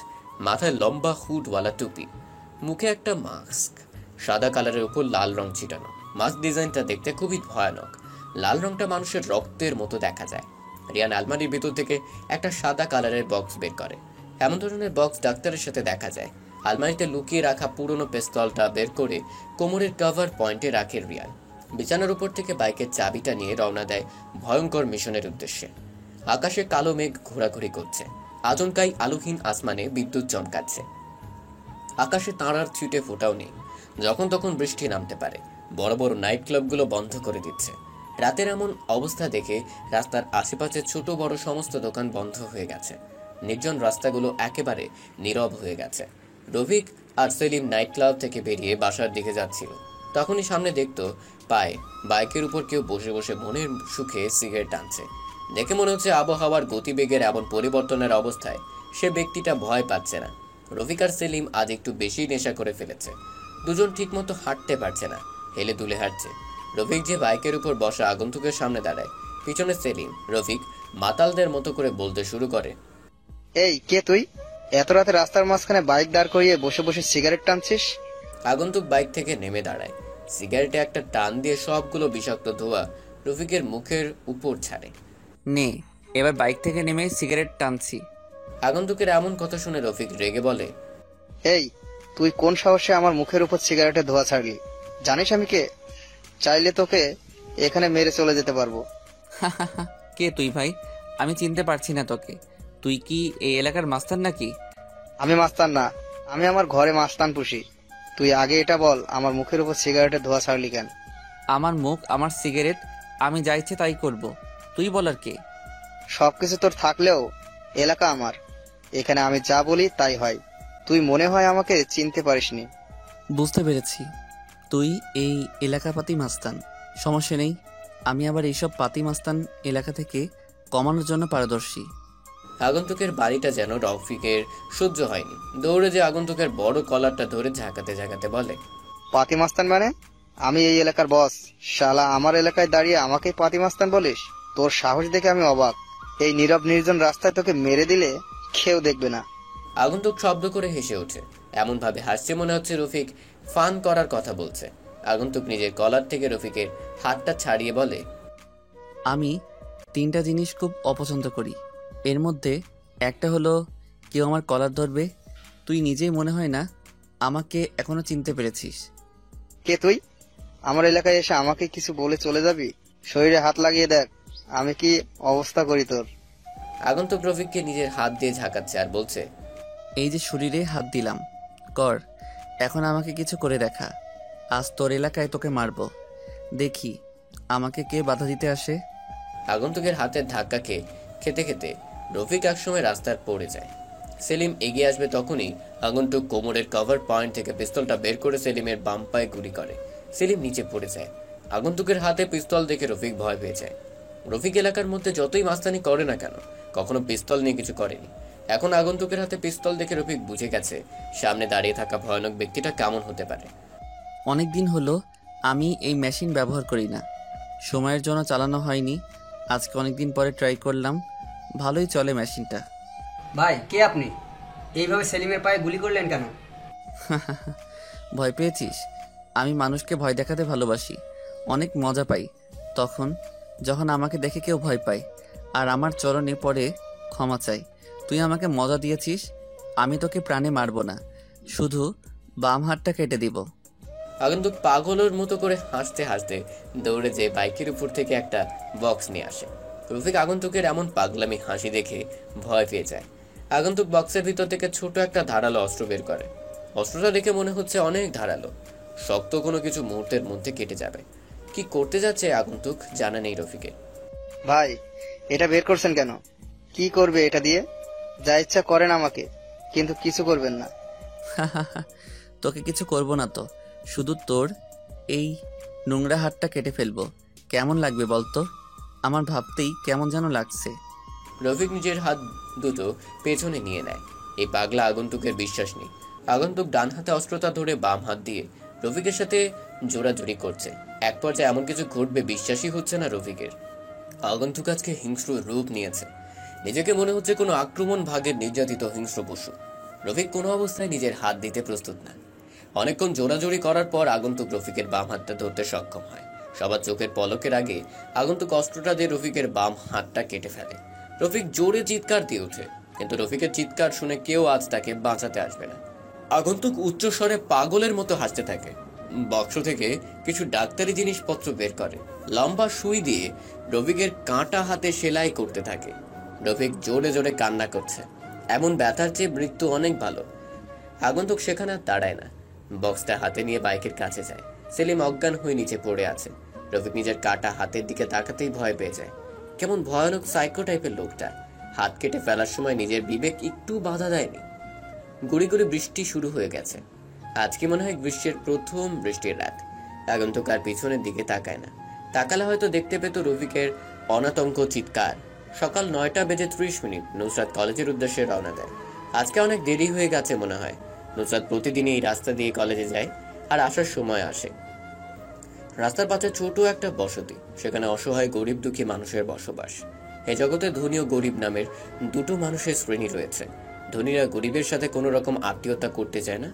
মাথায় লম্বা হুডওয়ালা টুপি, মুখে একটা মাস্ক, সাদা কালারের উপর লাল রং ছিটানো। মাস্ক ডিজাইনটা দেখতে খুবই ভয়ানক। লাল রংটা মানুষের রক্তের মতো দেখা যায়। রিয়ান আলমারির ভিতর থেকে একটা সাদা কালারের বক্স বের করে। এমন ধরনের বক্স ডাক্তারের সাথে দেখা যায়। আলমারিতে লুকিয়ে রাখা পুরনো পিস্তলটা বের করে কোমরের কভার পয়েন্টে রাখে রিয়ান। বিছানার উপর থেকে বাইকের চাবিটা নিয়ে রওনা দেয় ভয়ঙ্কর মিশনের উদ্দেশ্যে। আকাশে কালো মেঘ ঘোরাঘুরি করছে। আচমকাই আলোহীন আসমানে বিদ্যুৎ চমকাচ্ছে। আকাশে তারার ছিটে ফোটাও নেই। যখন তখন বৃষ্টি নামতে পারে। বড় বড় নাইট ক্লাবগুলো বন্ধ করে দিচ্ছে। রাতের এমন অবস্থা দেখে রাস্তার আশেপাশে ছোট বড় সমস্ত দোকান বন্ধ হয়ে গেছে। নির্জন রাস্তাগুলো একেবারে নীরব হয়ে গেছে। রফিক আর সেলিম নাইট ক্লাব থেকে বেরিয়ে বাসার দিকে যাচ্ছিল। তখনই সামনে দেখতো পায়ে বাইকের উপর কেউ বসে বসে মনের সুখে সিগারেট টানছে। দেখে মনে হচ্ছে আবহাওয়ার গতিবেগের এমন পরিবর্তনের অবস্থায় সে ব্যক্তিটা ভয় পাচ্ছে না। রফিক আর সেলিম আজ একটু বেশি নেশা করে ফেলেছে। দুজন ঠিকমতো হাঁটতে পারছে না, হেলে দুলে হাঁটছে। রফিক যে বাইকের উপর বসা আগন্তুকের সামনে দাঁড়ায়, পিছনে সেলিম। রফিক মাতালদের মতো করে বলতে শুরু করে, এই কে তুই? এত রাতে রাস্তার মাঝখানে বাইক দাঁড় করিয়ে বসে বসে সিগারেট টানছিস? আগন্তুক বাইক থেকে নেমে দাঁড়ায়। সিগারেটে একটা টান দিয়ে সবগুলো বিষাক্ত ধোঁয়া রফিকের মুখের উপর ছাড়ে। নে, এবার বাইক থেকে নেমে সিগারেট টানছি। আগন্তুকের এমন কথা শুনে রফিক রেগে বলে, এই তুই কোন সাহসে আমার মুখের উপর সিগারেটের ধোঁয়া ছাড়লি? জানিস আমি কে? চাইলে তোকে এখানে মেরে চলে যেতে পারবো। কে তুই ভাই? আমি চিনতে পারছি না তোকে। তুই কি এই এলাকার মাস্তান নাকি? আমি মাস্তান না, আমি আমার ঘরে মাস্তান পুষি। তুই আগে এটা বল, আমার মুখের উপর সিগারেটের ধোঁয়া ছাড়লি কেন? আমার মুখ, আমার সিগারেট, আমি যা ইচ্ছে তাই করব। তুই বলার কে? সবকিছু তোর থাকলেও এলাকা আমার। এখানে আমি যা বলি তাই হয়। তুই মনে হয় আমাকে চিনতে পারিসনি। বুঝতে পেরেছি, তুই এই এলাকা পাতি মাস্তান। সমস্যা নেই, আমি আবার এইসব পাতি মাস্তান এলাকা থেকে কমানোর জন্য পারদর্শী। আগন্তুকের বাড়িটা যেন রফিকের সহ্য হয়নি। দৌড়ে যে আগন্তুকের বড় কলারটা ধরে ঝাঁকাতে ঝাঁকাতে বলে, পাতি মাস্তান মানে? আমি এই এলাকার বস, শালা আমার এলাকায় দাঁড়িয়ে আমাকে পাতি মাস্তান বলিস? তোর সাহস দেখে আমি অবাক। এই নীরব নির্জন রাস্তায় তোকে মেরে দিলে কেউ দেখবে না। আগন্তুক শব্দ করে হেসে ওঠে। এমন ভাবে হাসছে মনে হচ্ছে রফিক ফান করার কথা বলছে। আগন্তুক নিজের কলার থেকে রফিকের হাতটা ছাড়িয়ে বলে, আমি 3টা জিনিস খুব অপছন্দ করি। এর মধ্যে একটা হলো কেউ আমার কলার ধরবে। তুই নিজেই মনে হয় না আমাকে এখনো চিনতে পেরেছিস। কে তুই? আমার এলাকায় এসে আমাকে কিছু বলে চলে যাবি? শরীরে হাত লাগিয়ে দেখ আমি কি অবস্থা করি তোর। আগন্তুক রফিককে নিজের হাত দিয়ে ঝাঁকাচ্ছে আর বলছে, এই যে শরীরে হাত দিলাম, কর। এখন আমাকে কিছু করে দেখা। আজ তোর এলাকায় তোকে মারবো, দেখি আমাকে কে বাধা দিতে আসে। আগন্তুকের হাতের ধাক্কা খেতে খেতে রফিক একসময় রাস্তার পড়ে যায়। সেলিম এগিয়ে আসবে তখনই আগন্তুক কোমরের কভার পয়েন্ট থেকে পিস্তলটা বের করে সেলিমের বাম পায়ে গুলি করে। সেলিম নিচে পড়ে যায়। আগন্তুকের হাতে পিস্তল দেখে রফিক ভয় পেয়ে যায়। রফিক এলাকার মধ্যে যতই মাস্তানি করে না কেন, কখনো পিস্তল নিয়ে কিছু করেনি। এখন আগন্তুকের হাতে পিস্তল দেখে রফিক বুঝে গেছে সামনে দাঁড়িয়ে থাকা ভয়ানক ব্যক্তিটা কেমন হতে পারে। অনেক দিন হলো আমি এই মেশিন ব্যবহার করি না, সময়ের জন্য চালানো হয়নি। আজকে অনেকদিন পরে ট্রাই করলাম, ভালোই চলে মেশিনটা। ভাই কে আপনি? এইভাবে সেলিমের পায়ে গুলি করলেন কেন? ভয় পেয়েছিস? আমি মানুষকে ভয় দেখাতে ভালোবাসি, অনেক মজা পাই তখন যখন আমাকে দেখে কেউ ভয় পায় আর আমার চরণে পড়ে ক্ষমা চাই। তুই আমাকে মজা দিয়েছিস, আমি তোকে প্রাণে মারবো না, শুধু বাম হাতটা কেটে দিব। আগন্তুক পাগলের মতো করে হাসতে হাসতে দৌড়ে যে বাইকের উপর থেকে একটা বক্স নিয়ে আসে। রফিক আগন্তুকের এমন পাগলামি হাসি দেখে ভয় পেয়ে যায়। আগন্তুক বক্সের ভিতর থেকে ছোট একটা ধারালো অস্ত্র বের করে। অস্ত্রটা দেখে মনে হচ্ছে অনেক ধারালো, শক্ত কোনো কিছু মুহূর্তের মধ্যে কেটে যাবে। কি করতে যাচ্ছে আগন্তুক জানা নেই রফিকের। ভাই এটা বের করছেন কেন? কি করবে এটা দিয়ে? যা ইচ্ছা করেন আমাকে, কিন্তু কিছু করবেন না। তোকে কিছু করব না তো, শুধু তোর এই নোংরা হাতটা কেটে ফেলবো। কেমন লাগবে বলতো? আমার ভাবতেই কেমন যেন লাগছে। রফিক নিজের হাত দুটো পেছনে নিয়ে নেয়। এই পাগলা আগন্তুকের বিশ্বাস নেই। আগন্তুক ডান হাতে অস্ত্রটা ধরে বাম হাত দিয়ে রফিকের সাথে জোরাজুরি করছে। এক পর্যায়ে এমন কিছু ঘটবে বিশ্বাসই হচ্ছে না রফিকের। আগন্তুক আজকে হিংস্র রূপ নিয়েছে। নিজেকে মনে হচ্ছে কোনো আক্রমণ ভাগের নির্যাতিত হিংস্র পশু। রফিক কোনো অবস্থায় নিজের হাত দিতে প্রস্তুত না। অনেকক্ষণ জোরাজোরি করার পর আগন্তুক রফিকের বাম হাতটা ধরতে সক্ষম হয়। সবার চোখের পলকের আগে আগন্তুক অস্ত্রটা দিয়ে রফিকের বাম হাতটা কেটে ফেলে। রফিক জোরে চিৎকার দিয়ে ওঠে, কিন্তু রফিকের চিৎকার শুনে কেউ আজ তাকে বাঁচাতে আসবে না। আগন্তুক উচ্চস্বরে পাগলের মতো হাসতে থাকে। বক্স থেকে কিছু ডাক্তারি জিনিসপত্র বের করে। লম্বা সুই দিয়ে রফিকের কাঁটা হাতে সেলাই করতে থাকে। রফিক জোরে জোরে কান্না করছে। এমন ব্যথার চেয়ে মৃত্যু অনেক ভালো। আগন্তুক সেখানে আর দাঁড়ায় না, বক্সটা হাতে নিয়ে বাইকের কাছে যায়। সেলিম অজ্ঞান হয়ে নিচে পড়ে আছে। রফিক নিজের কাটা হাতের দিকে তাকাতেই ভয় পেয়ে যায়। কেমন ভয়ানক সাইকো টাইপের লোকটা। হাত কেটে ফেলার সময় নিজের বিবেক একটু বাধা দেয়নি। গুড়ি গুড়ি বৃষ্টি শুরু হয়ে গেছে। আজকে মনে হয় গ্রীষ্মের প্রথম বৃষ্টির রাত। আগন্তুক আর পিছনের দিকে তাকায় না। তাকালে হয়তো দেখতে পেত রফিকের অনাতঙ্ক চিৎকার। সকাল 9:30 নুসরাত কলেজের উদ্দেশ্যে রওনা দেয়। আজকে অনেক দেরি হয়ে গেছে মনে হয়। নুসরাত প্রতিদিনই এই রাস্তা দিয়ে কলেজে যায় আর আসার সময় আসে। রাস্তার পাশে ছোট একটা বসতি, সেখানে অসহায় গরিব দুঃখী মানুষের বসবাস। এই জগতে ধনী ও গরিব নামের দুটো মানুষের শ্রেণী রয়েছে। ধনীরা গরিবের সাথে কোনো রকম আত্মীয়তা করতে চায় না।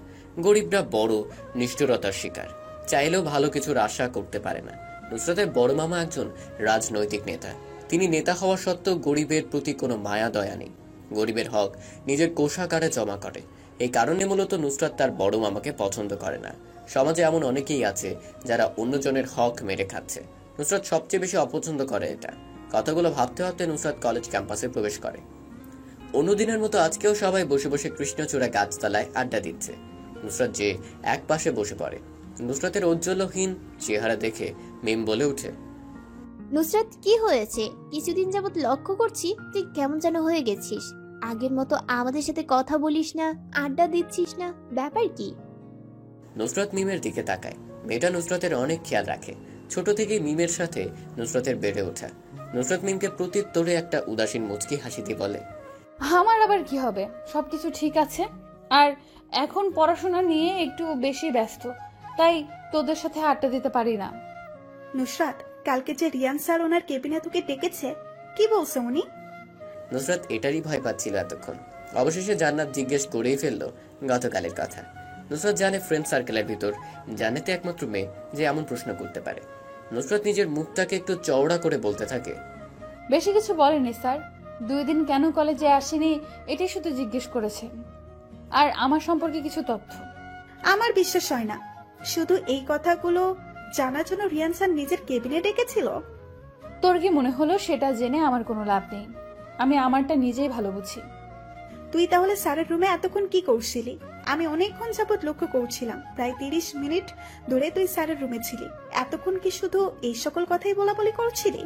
গরিবরা বড় নিষ্ঠুরতার শিকার, চাইলেও ভালো কিছুর আশা করতে পারে না। নুসরাতের বড় মামা একজন রাজনৈতিক নেতা। তিনি নেতা হওয়া সত্ত্বেও গরিবের প্রতি কোনো মায়া দয়া নেই। গরিবের হক নিজের কোষাগারে জমা করে। এই কারণে মূলত নুসরাত তার বড় মামাকে পছন্দ করে না। সমাজে এমন অনেকেই আছে যারা অন্যজনের হক মেরে খাচ্ছে। নুসরাত সবচেয়ে বেশি অপছন্দ করে এটা। কথাগুলো ভাবতে ভাবতে নুসরাত কলেজ ক্যাম্পাসে প্রবেশ করে। অন্যদিনের মতো আজকেও সবাই বসে বসে কৃষ্ণচূড়া গাছতলায় আড্ডা দিচ্ছে। নুসরাত যে এক পাশে বসে পড়ে। নুসরাতের ঔজ্জ্বল্যহীন চেহারা দেখে মিম বলে উঠে, নুসরাত, কি হয়েছে? কিছুদিন যাবত লক্ষ্য করছি তুই কেমন যেন হয়ে গেছিস। আগের মতো আমাদের সাথে কথা বলিস না, আড্ডা দিচ্ছিস না, ব্যাপার কি? নুসরাত মিমের দিকে তাকায়। মেয়েটা নুসরাতের অনেক খেয়াল রাখে। ছোট থেকেই মিমের সাথে নুসরাতের বেড়ে ওঠা। নুসরাত মিমকে প্রত্যুত্তরে একটা উদাসীন মুচকি হাসি দিয়ে বলে, আমার আবার কি হবে, সবকিছু ঠিক আছে। আর এখন পড়াশোনা নিয়ে একটু বেশি ব্যস্ত, তাই তোদের সাথে আড্ডা দিতে পারি না। নুসরাত, কালকে যে রিয়ান স্যার ওনার কেবিনে তোকে ডেকেছে, কি বলছে উনি? নুসরাত এটারই ভয় পাচ্ছিল এতক্ষণ। অবশেষে জান্নাত জিজ্ঞেস করেই ফেললো গতকালের কথা। নুসরাত জানে ফ্রেন্ড সার্কেলের ভিতর জান্নাতে একমাত্র মেয়ে যে এমন প্রশ্ন করতে পারে। নুসরাত নিজের মুখটাকে একটু চওড়া করে বলতে থাকে, বেশি কিছু বলেনি স্যার, 2 দিন কেন কলেজে আসেনি এটাই শুধু জিজ্ঞেস করেছে, আর আমার সম্পর্কে কিছু তথ্য। আমার বিশ্বাস হয় না। শুধু এই কথাগুলো জানার জন্য রিয়ান স্যার নিজের কেবিনে ডেকেছিল? তোর কি মনে হলো সেটা জেনে আমার কোনো লাভ নেই। আমি আমারটা নিজেই ভালো বুঝি। তুই তাহলে স্যারের রুমে এতক্ষণ কি করছিলি? আমি অনেকক্ষণ যাবত লক্ষ্য করছিলাম, প্রায় 30 মিনিট ধরে তুই স্যারের রুমে ছিলি। এতক্ষণ কি শুধু এই সকল কথাই বলাবলি করছিলি?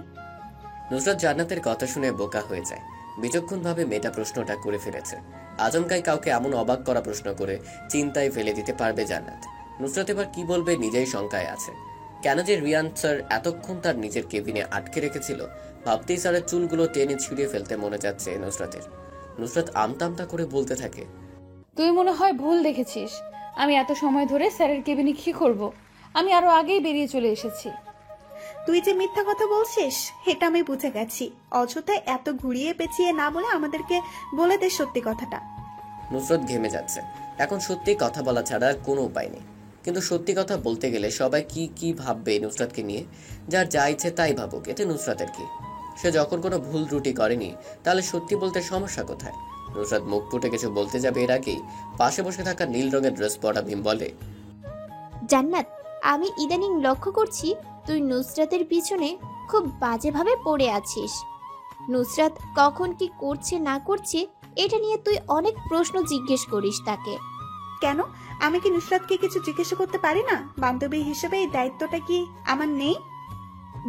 নুসরাত জান্নাতের কথা শুনে বোকা হয়ে যায়। বিচক্ষণ ভাবে মেয়েটা প্রশ্নটা করে ফেলেছে। আচমকাই কাউকে এমন অবাক করা প্রশ্ন করে চিন্তায় ফেলে দিতে পারবে জান্নাত। নুসরাত এবার কি বলবে নিজেই শঙ্কায় আছে। কেন যে রিয়ান স্যার এতক্ষণ তার নিজের কেবিনে আটকে রেখেছিল ভাবতেই স্যারের চুলগুলো টেনে ছিঁড়ে ফেলতে মনে যাচ্ছে নুসরাতের। নুসরাত আমতা করে বলতে থাকে, তুই মনে হয় ভুল দেখেছিস। আমি এত সময় ধরে স্যারের কেবিনে কি করব? আমি আরো আগেই বেরিয়ে চলে এসেছি। তুই যে মিথ্যা কথা বলছিস এটা আমি বুঝে গেছি। অযথায় এত ঘুরিয়ে পেঁচিয়ে না বলে আমাদেরকে বলে দে সত্যি কথাটা। নুসরাত ঘেমে যাচ্ছে। এখন সত্যি কথা বলা ছাড়া আর কোনো উপায় নেই। কিন্তু সত্যি কথা বলতে গেলে সবাই কি ভাববে নুসরাতকে নিয়ে? যার যা ইচ্ছে তাই ভাবুক, এতে নুসরাতের কি? সে যখন কোনো ভুল ত্রুটি করেনি তাহলে সত্যি বলতে সমস্যা কোথায়? নুসরাত মুখ ফুটে কিছু বলতে যাবে এর আগেই পাশে বসে থাকা নীল রঙের ড্রেস পরা ভীম বলে, জান্নাত, আমি ইদানিং লক্ষ্য করছি তুই নুসরাতের পিছনে খুব বাজেভাবে পড়ে আছিস। নুসরাত কখন কি করছে না করছে এটা নিয়ে তুই অনেক প্রশ্ন জিজ্ঞেস করিস তাকে। কেন? আমি কি নুসরাতকে কিছু জিজ্ঞেস করতে পারি না? বান্ধবী হিসেবে এই দায়িত্বটা কি আমার নেই?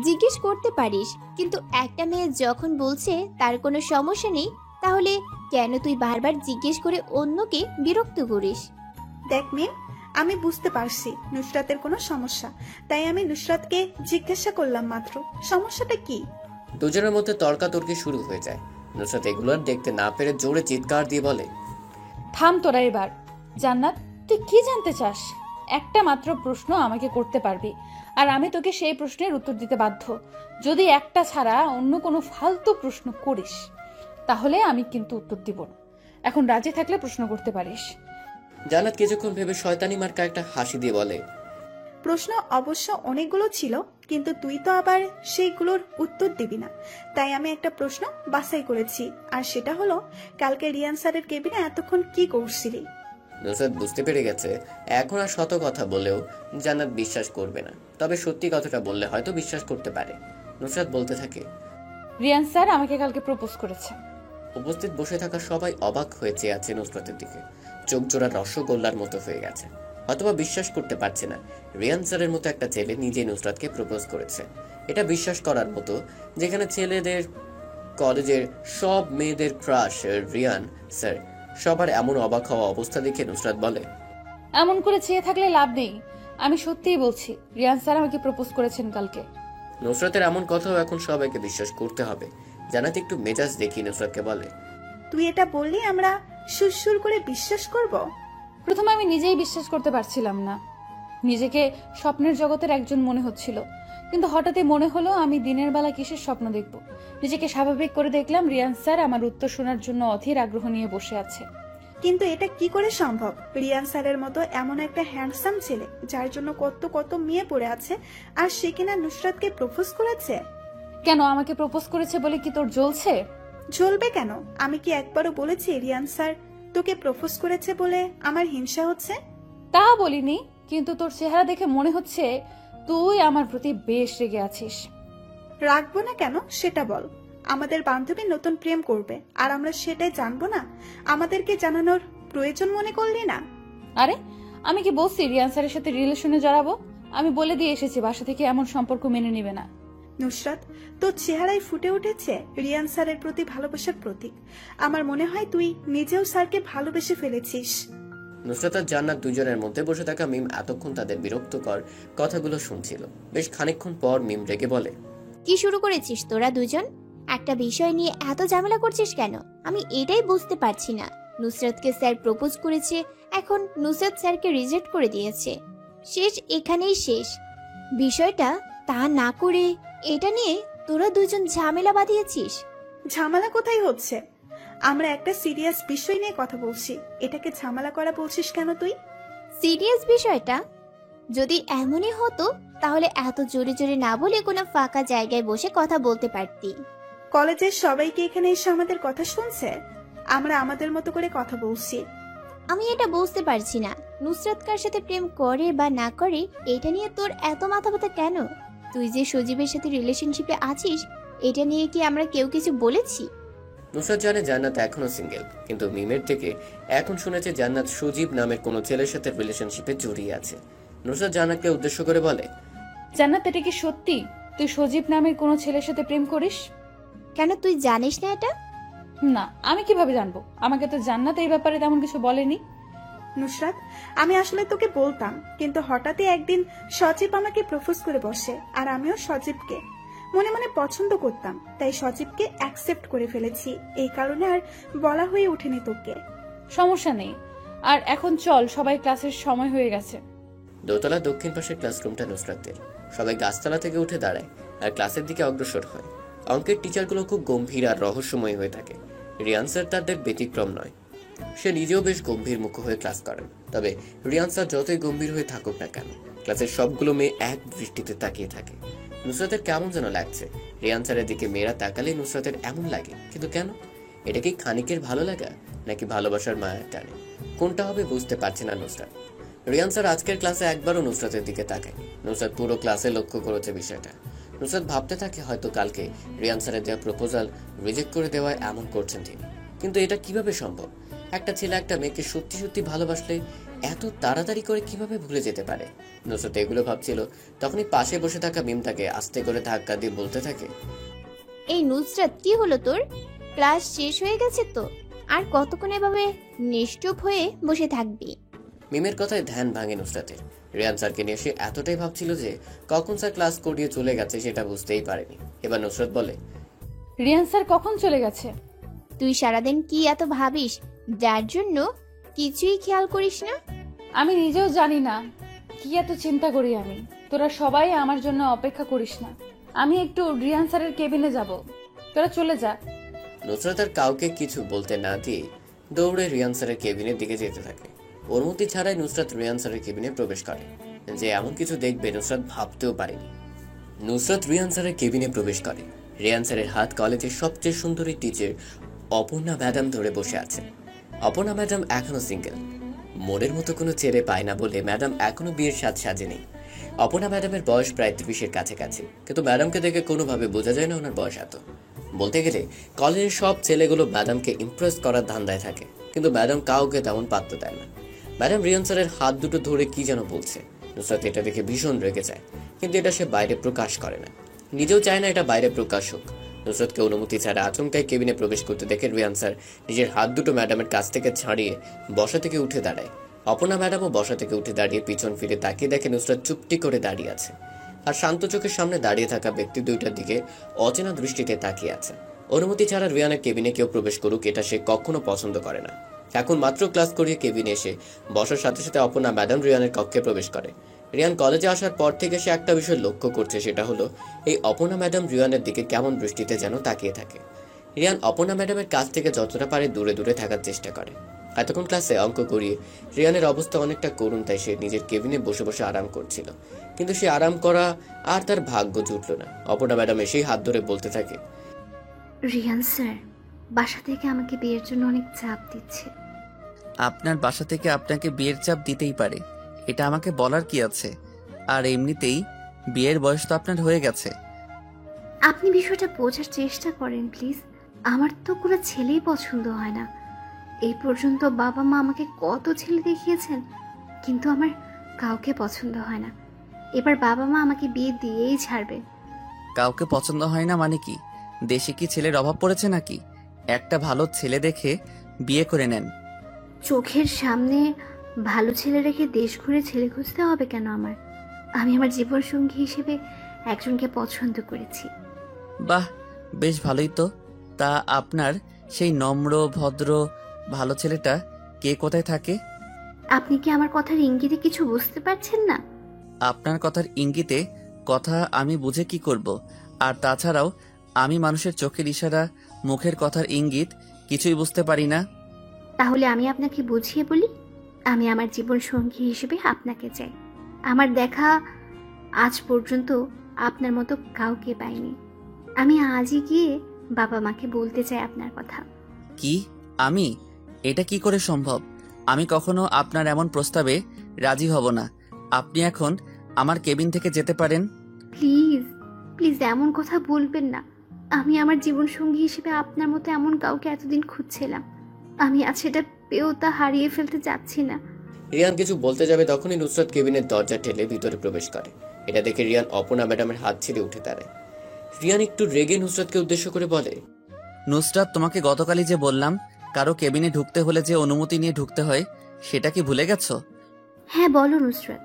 জিজ্ঞেস করতে পারিস, কিন্তু একটা মেয়ে যখন বলছে তার কোনো সমস্যা নেই, তাহলে কেন তুই বারবার জিজ্ঞেস করে অন্যকে বিরক্ত করিস? দেখ মিম, আমি বুঝতে পারছি নুসরাতের কোনো সমস্যা, তাই আমি নুসরাতকে জিজ্ঞাসা করলাম মাত্র। সমস্যাটা কি? দুজনের মধ্যে তর্কাতর্কি শুরু হয়ে যায়। নুসরাত এগুলো আর দেখতে না পেরে জোরে চিৎকার দিয়ে বলে, থাম তোরা এবার। জান্নাত, তুই কি জানতে চাস? একটা মাত্র প্রশ্ন আমাকে করতে পারবি, আর আমি তোকে সেই প্রশ্নের উত্তর দিতে বাধ্য। যদি একটা ছাড়া অন্য কোনো ফালতু প্রশ্ন করিস তাহলে আমি কিন্তু উত্তর দিব না। এখন রাজি থাকলে প্রশ্ন করতে পারিস। জান্নাত কিছুক্ষণ ভেবে শয়তানি মার্কা একটা হাসি দিয়ে বলে, প্রশ্ন অবশ্য অনেকগুলো ছিল, কিন্তু তুই তো আবার সেইগুলোর উত্তর দিবি না, তাই আমি একটা প্রশ্ন বাছাই করেছি, আর সেটা হলো কালকে রিয়ান স্যারের কেবিনে এতক্ষণ কি করছিলি? নুসরাত বুঝতে পেরে গেছে এখন আর শত কথা বলেও জান্নাত বিশ্বাস করবে না, তবে সত্যি কথাটা বললে হয়তো বিশ্বাস করতে পারে। নুসরাত বলতে থাকে, রিয়ান স্যার আমাকে কালকে প্রপোজ করেছে। উপস্থিত বসে থাকা সবাই অবাক হয়ে চেয়ে আছে নুসরাতের দিকে, চোখ জোড়া রসগোল্লার মতো হয়ে গেছে। হয়তোবা বিশ্বাস করতে পারছে না রিয়ান স্যারের মতো একটা ছেলে নিজে নুসরাতকে প্রপোজ করেছে। এটা বিশ্বাস করার মতো যেখানে ছেলেদের কলেজের সব মেয়েদের ক্রাশ রিয়ান স্যার, সবার এমন অবাক হওয়া অবস্থা দেখে নুসরাত বলে, এমন করে চেয়ে থাকলে লাভ নেই, আমি সত্যিই বলছি রিয়ান স্যার আমাকে প্রপোজ করেছেন কালকে। নুসরাতের এমন কথাও এখন সবাইকে বিশ্বাস করতে হবে। জান্নাত একটু মেজাজ দেখি নুসরাতকে বলে, তুই এটা বললি আমরা সুরসুর করে বিশ্বাস করব? প্রথমে আমি নিজেই বিশ্বাস করতে পারছিলাম না, নিজেকে স্বপ্নের জগতের একজন মনে হচ্ছিল, কিন্তু হঠাৎই মনে হলো আমি দিনের বেলা কিসের স্বপ্ন দেখব। নিজেকে স্বাভাবিক করে দেখলাম রিয়ান স্যার আমার উত্তর শোনার জন্য অধীর আগ্রহ নিয়ে বসে আছে। কিন্তু এটা কি করে সম্ভব? রিয়ান স্যারের মতো এমন একটা হ্যান্ডসাম ছেলে যার জন্য কত কত মেয়ে পড়ে আছে, আর সে কিনা নুসরাতকে প্রপোজ করেছে। কেন, আমাকে প্রপোজ করেছে বলে কি তোর জ্বলছে? জ্বলবে কেন? আমি কি একবারও বলেছি রিয়ান স্যার তোকে প্রপোজ করেছে বলে আমার হিংসা হচ্ছে? তা বলিনি, কিন্তু তোর চেহারা দেখে মনে হচ্ছে তুই আমার প্রতি বেশ রেগে আছিস। রাখবো না কেন সেটা বল। আমাদের বান্ধবী নতুন প্রেম করবে আর আমরা সেটাই জানবো না? আমাদেরকে জানানোর প্রয়োজন মনে করলি না? আরে আমি কি বলছি রিয়ান স্যারের সাথে রিলেশনে জড়াবো? আমি বলে দিয়ে এসেছি বাসা থেকে এমন সম্পর্ক মেনে নিবে না। নুসরাত, তোর চেহারায় ফুটে উঠেছে রিয়ান স্যারের প্রতি ভালোবাসার প্রতীক। আমার মনে হয় তুই নিজেও স্যারকে ভালোবেসে ফেলেছিস। নুসরাত আর জান্নাত দুজনের মধ্যে বসে থাকা মিম এতক্ষণ তাদের বিরক্তকর কথাগুলো শুনছিল। বেশ খানিকক্ষণ পর মিম রেগে বলে, কি শুরু করেছিস তোরা দুজন? একটা বিষয় নিয়ে এত ঝামেলা করছিস কেন? আমি এটাই বুঝতে পারছি না। নুসরাতকে স্যার প্রপোজ করেছে, এখন নুসরাত স্যারকে রিজেক্ট করে দিয়েছে, শেষ এখানেই শেষ। বিষয়টা তা না করে এটা নিয়ে তোরা দুজন ঝামেলা বাঁধিয়েছিস। ঝামেলা কোথায় হচ্ছে? আমরা একটা সিরিয়াস বিষয় নিয়ে কথা বলছি, এটাকে ঝামেলা করা বলছিস কেন তুই? সিরিয়াস বিষয়টা যদি এমনই হতো তাহলে এত জোরে জোরে না বলে কোনো ফাঁকা জায়গায় বসে কথা বলতে পারতি। কলেজের সবাইকে এখানে এসে আমাদের কথা শুনছে, আমরা আমাদের মতো করে কথা বলছি। আমি এটা বুঝতে পারছি না, নুসরাত কার সাথে প্রেম করে বা না করে এটা নিয়ে তোর এত মাথা ব্যথা কেন? তুই যে সজীবের সাথে রিলেশনশিপে আছিস এটা নিয়ে কি আমরা কেউ কিছু বলেছি? নুসরাত জানে জান্নাত এখনো সিঙ্গেল, কিন্তু মিমের থেকে এখন শুনেছে জান্নাত সজীব নামের কোনো ছেলের সাথে রিলেশনশিপে জড়িয়ে আছে। নুসরাত জান্নাতকে উদ্দেশ্য করে বলে, জান্নাত, এটা কি সত্যি তুই সজীব নামের কোনো ছেলের সাথে প্রেম করিস? কেন, তুই জানিস না এটা? না, আমি কিভাবে জানবো? আমাকে তো জান্নাত এই ব্যাপারে তেমন কিছু বলেনি। নুসরাত, আমি আসলে তোকে বলতাম, কিন্তু হঠাৎই একদিন সজীব আমাকে প্রপোজ করে বসে, আর আমিও সজীবকে মনে মনে পছন্দ করতাম, তাই সজীবকে অ্যাকসেপ্ট করে ফেলেছি। এই কারণে আর বলা হয়ে ওঠেনি তোকে। সমস্যা নেই, আর এখন চল, সবাই ক্লাসের সময় হয়ে গেছে। দোতলা দক্ষিণ পাশের ক্লাসরুমটা নুসরাতের। সবাই গাছতলা থেকে উঠে দাঁড়ায় আর ক্লাসের দিকে অগ্রসর হয়। অঙ্কের টিচারগুলো খুব গম্ভীর আর রহস্যময় হয়ে থাকে। রিয়ান স্যার তাদের ব্যতিক্রম নয়, সে নিজেও বেশ গম্ভীর মুখ হয়ে ক্লাস করেন। তবে রিয়ান স্যার যতই গম্ভীর হয়ে থাকুক না কেন, ক্লাসের সবগুলো মেয়ে এক দৃষ্টিতে তাকিয়ে থাকে। নুসরাতের কেমন যেন লাগছে। রিয়ান স্যারের দিকে মেয়েরা তাকালে নুসরাতের এমন লাগে, কিন্তু কেন? এটা কি খানিকের ভালো লাগা নাকি ভালোবাসার মায়ার টানে? কোনটা হবে বুঝতে পারছে না নুসরাত। রিয়ান স্যার আজকের ক্লাসে একবারও নুসরাতের দিকে তাকায়। নুসরাত পুরো ক্লাসে লক্ষ্য করেছে বিষয়টা। নুসরাত ভাবতে থাকে হয়তো কালকে রিয়ান স্যারের দেওয়া প্রপোজাল রিজেক্ট করে দেওয়ায় এমন করছেন তিনি। কিন্তু এটা কিভাবে সম্ভব? একটা ছেলে একটা মেয়েকে সত্যি সত্যি ভালোবাসলে এত তাড়াতাড়ি করে কিভাবে ভুলে যেতে পারে? নুসরাত এগুলো ভাবছিল, তখনই পাশে বসে থাকা মিম তাকে আস্তে করে ধাক্কা দিয়ে বলতে থাকে, এই নুসরাত, কি হলো তোর? ক্লাস শেষ হয়ে গেছে তো, আর কতক্ষণ এভাবে নিশ্চুপ হয়ে বসে থাকবি? মিমের কথায় ধ্যান ভাঙে নুসরাতের। রিয়ান স্যারকে নিয়ে সে এতটাই ভাবছিল যে কখন স্যার ক্লাস করিয়ে চলে গেছে সেটা বুঝতেই পারেনি। এবার নুসরাত বলে, রিয়ান স্যার কখন চলে গেছে? তুই সারাদিন কি এত ভাবিস যার জন্য কিছুই খেয়াল করিস না? আমি নিজেও জানি না কি এত চিন্তা করি আমি? তোরা সবাই আমার জন্য অপেক্ষা করিস না, আমি একটু রিয়ান স্যারের কেবিনে যাব, তোরা চলে যা। নুসরাত আর কাউকে কিছু বলতে না দিয়ে দৌড়ে রিয়ান স্যারের কেবিনের দিকে যেতে থাকে। অনুমতি ছাড়াই নুসরাত রিয়ান স্যারের কেবিনে প্রবেশ করে। যে এমন কিছু দেখবে নুসরাত ভাবতেও পারেনি। নুসরাত রিয়ান স্যারের কেবিনে প্রবেশ করে। রিয়ান স্যারের হাত কলেজের সবচেয়ে সুন্দরী টিচার অপর্ণা ম্যাডাম ধরে বসে আছে। অপর্ণা ম্যাডাম এখনো সিঙ্গেল, মনের মতো কোনো ছেলে পায় না বলে ম্যাডাম এখনো বিয়ের সাজ সাজেনি। অপর্ণা ম্যাডামের বয়স প্রায় 30-এর কাছাকাছি, কিন্তু ম্যাডামকে দেখে কোনোভাবে বোঝা যায় না ওনার বয়স এত। বলতে গেলে কলেজের সব ছেলেগুলো ম্যাডামকে ইমপ্রেস করার ধান্দায় থাকে, কিন্তু ম্যাডাম কাউকে তেমন পাত্তা দেয় না। ম্যাডাম রিয়ান স্যারের হাত দুটো ধরে কি যেন বলছে। নুসরাত এটা দেখে ভীষণ রেগে যায়, কিন্তু এটা সে বাইরে প্রকাশ করে না, নিজেও চায় না এটা বাইরে প্রকাশ হোক। নুসরাতকে অনুমতি ছাড়া আচমকাই কেবিনে প্রবেশ করতে দেখে রিয়ান স্যার নিজের হাত দুটো ম্যাডামের কাছ থেকে ছাড়িয়ে বসা থেকে উঠে দাঁড়ায়। অপর্ণা ম্যাডামও বসা থেকে উঠে দাঁড়িয়ে পিছন ফিরে তাকিয়ে দেখে নুসরাত চুপটি করে দাঁড়িয়ে আছে, আর শান্ত চোখের সামনে দাঁড়িয়ে থাকা ব্যক্তি দুইটার দিকে অচেনা দৃষ্টিতে তাকিয়ে আছে। অনুমতি ছাড়া রিয়ানের কেবিনে কেউ প্রবেশ করুক এটা সে কখনো পছন্দ করে না। এখন মাত্র ক্লাস করিয়ে কেবিনে এসে বসার সাথে সাথে অপর্ণা ম্যাডাম রিয়ানের কক্ষে প্রবেশ করে। রিয়ান কলেজে আসার পর থেকে সে একটা বিষয় লক্ষ্য করছে, সেটা হলো এই অপর্ণা ম্যাডাম রিয়ানের দিকে কেমন দৃষ্টিতে যেন তাকিয়ে থাকে। রিয়ান অপর্ণা ম্যাডামের কাছ থেকে যতটা পারে দূরে দূরে থাকার চেষ্টা করে। এতক্ষণ ক্লাসে অঙ্ক করিয়ে রিয়ানের অবস্থা অনেকটা করুণ, তাই সে নিজের কেবিনে বসে বসে আরাম করছিল, কিন্তু সে আরাম করা আর তার ভাগ্য জুটল না। অপর্ণা ম্যাডাম এসেই হাত ধরে বলতে থাকে, রিয়ান স্যার বাসা থেকে আমাকে বিয়ের জন্য অনেক চাপ দিচ্ছে। আপনার বাসা থেকে আপনাকে বিয়ের চাপ দিতেই পারে, এটা আমাকে বলার কি আছে? আর এমনিতেই বিয়ের বয়স তো আপনার হয়ে গেছে। আপনি বিষয়টা বোঝার চেষ্টা করেন প্লিজ। আমার তো কোনো ছেলেই পছন্দ হয় না। এই পর্যন্ত বাবা মা আমাকে কত ছেলে দেখিয়েছেন, কিন্তু আমার কাউকে পছন্দ হয় না। এবার বাবা মা আমাকে বিয়ে দিয়েই ছাড়বে। কাউকে পছন্দ হয় না মানে কি? দেশে কি ছেলের অভাব পড়েছে নাকি? একটা ভালো ছেলে দেখে বিয়ে করে নেন। চোখের সামনে ভালো ছেলে রেখে দেশ ঘুরে ছেলে খুঁজতে হবে কেন আমার? আমি আমার জীবন সঙ্গী হিসেবে একজনকে পছন্দ করেছি। বাহ, বেশ ভালোই তো। তা আপনার সেই নম্র ভদ্র ভালো ছেলেটা কে কোথায় থাকে? আপনি কি আমার কথার ইঙ্গিতে কিছু বুঝতে পারছেন না? আপনার কথার ইঙ্গিতে কথা আমি বুঝে কি করব? আর তাছাড়াও আমি মানুষের চোখের ইশারা, মুখের কথার ইঙ্গিত কিছুই বুঝতে পারি না। তাহলে আমি আপনাকে বুঝিয়ে বলি, আমি আমার জীবন সঙ্গী হিসেবে আপনাকে চাই। আমার দেখা আজ পর্যন্ত আপনার মতো কাউকে পাইনি। আমি আজই গিয়ে বাবা মাকে বলতে চাই আপনার কথা। কি? আমি? এটা কি করে সম্ভব? আমি কখনো আপনার এমন প্রস্তাবে রাজি হব না। আপনি এখন আমার কেবিন থেকে যেতে পারেন। প্লিজ প্লিজ এমন কথা বলবেন না। আমি আমার জীবন সঙ্গী হিসেবে আপনার মতো এমন কাউকে এতদিন খুঁজছিলাম। আমি আজ সেটা পেয়েও তা হারিয়ে ফেলতে যাচ্ছি না। রিয়ান কিছু বলতে যাবে তখনই নুসরাত কেবিনের দরজা ঠেলে ভিতরে প্রবেশ করে। এটা দেখে রিয়ান অপর্ণা ম্যাডামের হাত ছেড়ে উঠে দাঁড়ায়। রিয়ান একটু রেগে নুসরাতকে উদ্দেশ্য করে বলে, নুসরাত, তোমাকে গতকালই যে বললাম কারো কেবিনে ঢুকতে হলে যে অনুমতি নিয়ে ঢুকতে হয়, সেটা কি ভুলে গেছো? হ্যাঁ বলো নুসরাত,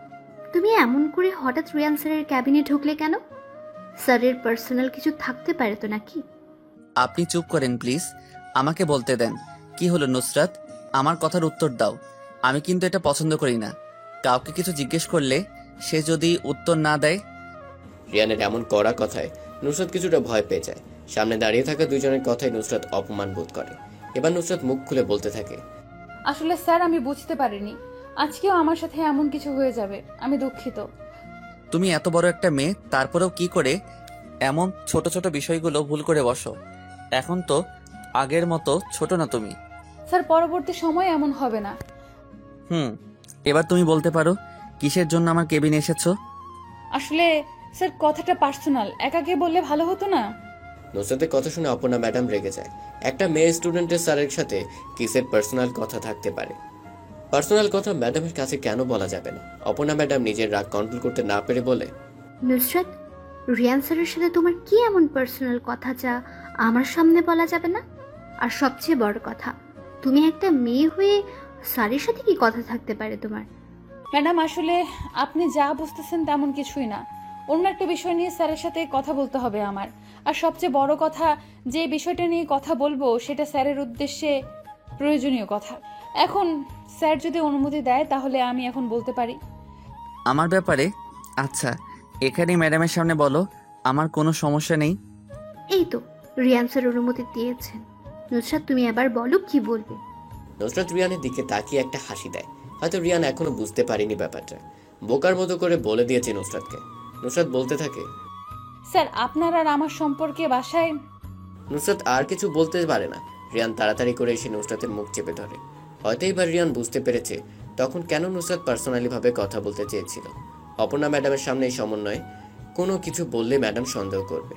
তুমি এমন করে হঠাৎ রিয়ান স্যারের ক্যাবিনে ঢুকলে কেন? স্যারের পার্সোনাল কিছু থাকতে পারে তো নাকি? আপনি চুপ করেন প্লিজ, আমাকে বলতে দেন। কি হলো নুসরাত, আমার কথার উত্তর দাও। আমি কিন্তু এটা পছন্দ করি না। কাউকে কিছু জিজ্ঞেস করলে সে যদি উত্তর না দেয়। রিয়ানের এমন কড়া কথায় নুসরাত কিছুটা ভয় পেয়ে যায়। সামনে দাঁড়িয়ে থাকা দুজনের কথায় নুসরাত অপমান বোধ করে। এবার নুসরাত মুখ খুলে বলতে থাকে, আসলে স্যার আমি বুঝতে পারিনি আজকেও আমার সাথে এমন কিছু হয়ে যাবে, আমি দুঃখিত। তুমি এত বড় একটা মেয়ে, তারপরেও কি করে এমন ছোট ছোট বিষয়গুলো ভুল করে বসো? এখন তো আগের মতো ছোট না তুমি। স্যার পরবর্তী সময় এমন হবে না। এবার তুমি বলতে পারো কিসের জন্য আমার কেবিনে এসেছো? আসলে স্যার কথাটা পার্সোনাল, একাকে বললে ভালো হতো না? নুসরাতের কথা শুনে অপর্ণা ম্যাডাম রেগে যায়। একটা মেয়ে স্টুডেন্টের স্যারের সাথে কিসের পার্সোনাল কথা থাকতে পারে? পার্সোনাল কথা ম্যাডামের কাছে কেন বলা যাবে না? অপর্ণা ম্যাডাম নিজের রাগ কন্ট্রোল করতে না পেরে বলে, নুসরাত, রিয়ান স্যারের সাথে তোমার কি এমন পার্সোনাল কথা যা আমার সামনে বলা যাবে না? আর সবচেয়ে বড় কথা, তুমি একটা মেয়ে হয়ে স্যারের সাথে কি কথা থাকতে পারে তোমার? ম্যাডাম আসলে আপনি যা বুঝতেছেন তেমন কিছুই না। অন্য একটা বিষয় নিয়ে স্যারের সাথে কথা বলতে হবে আমার। আর সবচেয়ে বড় কথা, যে বিষয়টা নিয়ে কথা বলবো সেটা স্যারের উদ্দেশ্যে প্রয়োজনীয় কথা। এখন স্যার যদি অনুমতি দেয় তাহলে আমি এখন বলতে পারি। আমার ব্যাপারে? আচ্ছা, এখানেই ম্যাডামের সামনে বলো, আমার কোনো সমস্যা নেই। এই তো রিয়ান স্যার অনুমতি দিয়েছেন। নুসরাত তুমি আবার বলো কি বলবে। নুসরাত রিয়ানের দিকে তাকিয়ে একটা হাসি দেয়। হয়তো রিয়ান এখনো বুঝতে পারেনি ব্যাপারটা। বোকার মতো করে বলে দিয়েছে নুসরাতকে। নুসরাত বলতে থাকে, স্যার আপনার আর আমার সম্পর্কে বাসায়। নুসরাত আর কিছু বলতে পারে না। রিয়ান তাড়াতাড়ি করে এসে নুসরাতের মুখ চেপে ধরে। হয়তো এবার রিয়ান বুঝতে পেরেছে তখন কেন নুসরাত পার্সোনালি ভাবে কথা বলতে চেয়েছিল। অপর্ণা ম্যাডামের সামনে এই সমন্বয়ে কোনো কিছু বললে ম্যাডাম সন্দেহ করবে।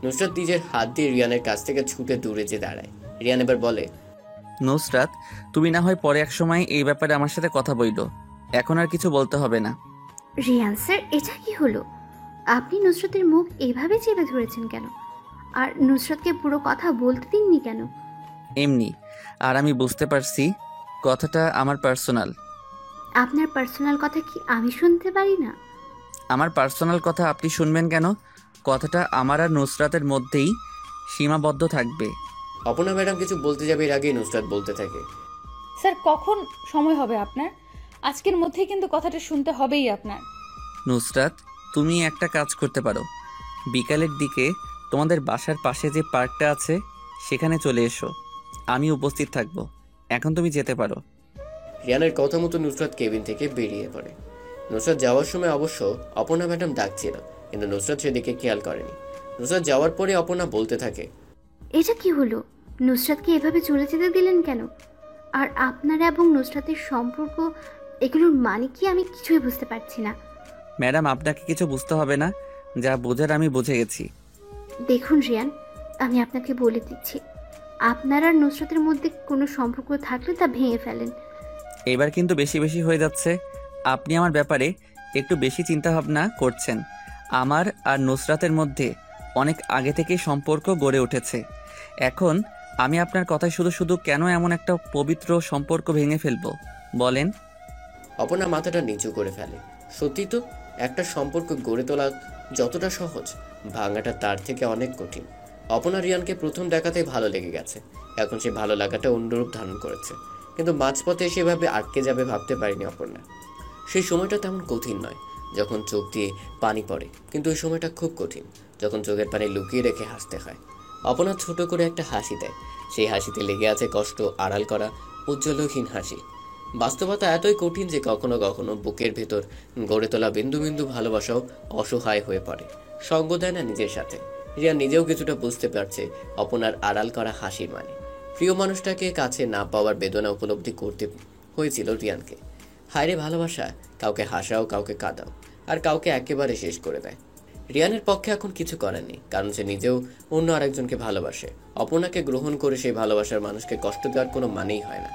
নুসরাত নিজের হাত দিয়ে রিয়ানের কাছ থেকে ছুটে দূরে যে দাঁড়ায়। রিয়ান এবার বলে, নুসরাত, তুমি না হয় পরে এক সময় এই ব্যাপারে আমার সাথে কথা বইলো, এখন আর কিছু বলতে হবে না। রিয়ান স্যার এটা কি হলো? আপনি নুসরাতের মুখ এইভাবে চেপে ধরেছেন কেন? আর নুসরাতকে পুরো কথা বলতে দিননি কেন? এমনি। আর আমি বুঝতে পারছি কথাটা আমার পার্সোনাল। আপনার পার্সোনাল কথা কি আমি শুনতে পারি না? আমার পার্সোনাল কথা আপনি শুনবেন কেন? কথাটা আমার আর নুসরাতের মধ্যেই সীমাবদ্ধ থাকবে। অপর্ণা ম্যাডাম কিছু বলতে যাবে এর আগেই নুসরাত বলতে থাকে, স্যার কখন সময় হবে আপনার? আজকের মধ্যেই কিন্তু কথাটা শুনতে হবেই আপনার। নুসরাত, তুমি একটা কাজ করতে পারো। বিকালের দিকে তোমাদের বাসার পাশে যে পার্কটা আছে সেখানে চলে এসো, আমি উপস্থিত থাকবো। এখন তুমি যেতে পারো। রিয়ানের কথা মতো নুসরাত কেবিন থেকে বেরিয়ে পড়ে। নুসরাত যাওয়ার সময় অবশ্য অপর্ণা ম্যাডাম ডাকছিল, কিন্তু নুসরাত সেদিকে খেয়াল করেনি। নুসরাত যাওয়ার পরে অপর্ণা বলতে থাকে, এটা কি হলো? নুসরাতকে এভাবে চলে যেতে দিলেন কেন? আর আপনারা এবং নুসরাতের সম্পর্ক, এগুলোর মানে কি আমি কিছুই বুঝতে পারছি না। ম্যাডাম, আপনাকে কিছু বুঝতে হবে না, যা বোঝার আমি বুঝে গেছি। দেখুন রিয়ান, আমি আপনাকে বলে দিচ্ছি, আপনার আর নুসরাতের মধ্যে কোনো সম্পর্ক থাকলে তা ভেঙে ফেলেন। এবার কিন্তু বেশি বেশি হয়ে যাচ্ছে। আপনি আমার ব্যাপারে একটু বেশি চিন্তা ভাবনা করছেন। আমার আর নুসরাতের মধ্যে অনেক আগে থেকেই সম্পর্ক গড়ে উঠেছে। এখন আমি আপনার কথায় শুধু শুধু কেন এমন একটা পবিত্র সম্পর্ক ভেঙে ফেলবো বলেন? অপর্ণা মাথাটা নিচু করে ফেলে। সত্যি তো, একটা সম্পর্ক গড়ে তোলা যতটা সহজ, ভাঙাটা তার থেকে অনেক কঠিন। অপর্ণা রিয়ানকে প্রথম দেখাতেই ভালো লেগে গেছে। এখন সে ভালো লাগাটা অন্যরূপ ধারণ করেছে, কিন্তু মাঝপথে সেভাবে আটকে যাবে ভাবতে পারেনি অপর্ণা। সেই সময়টা তেমন কঠিন নয় যখন চোখ দিয়ে পানি পড়ে, কিন্তু ওই সময়টা খুব কঠিন যখন চোখের পানি লুকিয়ে রেখে হাসতে হয়। অপর্ণা ছোট করে একটা হাসি দেয়। সেই হাসিতে লেগে আছে কষ্ট আড়াল করা উজ্জ্বলহীন হাসি। বাস্তবতা এতই কঠিন যে কখনো কখনো বুকের ভেতর গড়ে তোলা বিন্দু বিন্দু ভালোবাসাও অসহায় হয়ে পড়ে, সঙ্গ দেয় না নিজের সাথে। রিয়া নিজেও কিছুটা বুঝতে পারছে অপনার আড়াল করা হাসির মানে। প্রিয় মানুষটাকে কাছে না পাওয়ার বেদনা উপলব্ধি করতে হয়েছিল রিয়ানকে। হায়রে ভালোবাসা, কাউকে হাসাও, কাউকে কাঁদাও, আর কাউকে একেবারে শেষ করে দেয়। রিয়ানের পক্ষে এখন কিছু করার নেই, কারণ সে নিজেও অন্য আরেকজনকে ভালোবাসে। অপনাকে গ্রহণ করে সেই ভালোবাসার মানুষকে কষ্ট দেওয়ার কোনো মানেই হয় না।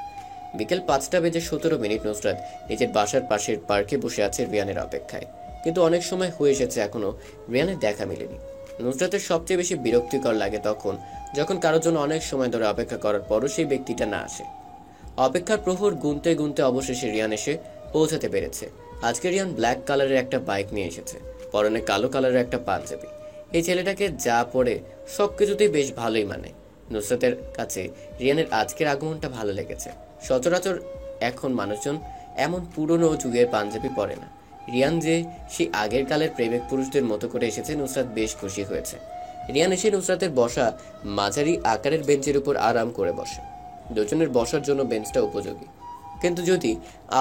বিকেল 5:17 নুসরাত নিজের বাসার পাশের পার্কে বসে আছে রিয়ানের অপেক্ষায়, কিন্তু অনেক সময় হয়ে এসেছে এখনো রিয়ানের দেখা মেলেনি। নুসরাতের সবচেয়ে বেশি বিরক্তিকর লাগে যখন কারোর জন্য অনেক সময় ধরে অপেক্ষা করার পরও সেই ব্যক্তিটা না আসে। অপেক্ষার প্রহর গুনতে গুনতে অবশেষে রিয়ান এসে পৌঁছাতে পেরেছে। আজকে রিয়ান ব্ল্যাক কালারের একটা বাইক নিয়ে এসেছে, পরনে কালো কালারের একটা পাঞ্জাবি। এই ছেলেটাকে যা পরে সবকিছুতেই বেশ ভালোই মানে। নুসরাতের কাছে রিয়ানের আজকের আগমনটা ভালো লেগেছে। সচরাচর এখন মানুষজন এমন পুরনো যুগের পাঞ্জাবি পরে না। রিয়ান যে সেই আগের কালের প্রেমিক পুরুষদের মতো করে এসেছে, নুসরাত বেশ খুশি হয়েছে। রিয়ান এসে নুসরাতের বসা মাঝারি আকারের বেঞ্চের উপর আরাম করে বসে। দুজনের বসার জন্য বেঞ্চটা উপযোগী, কিন্তু যদি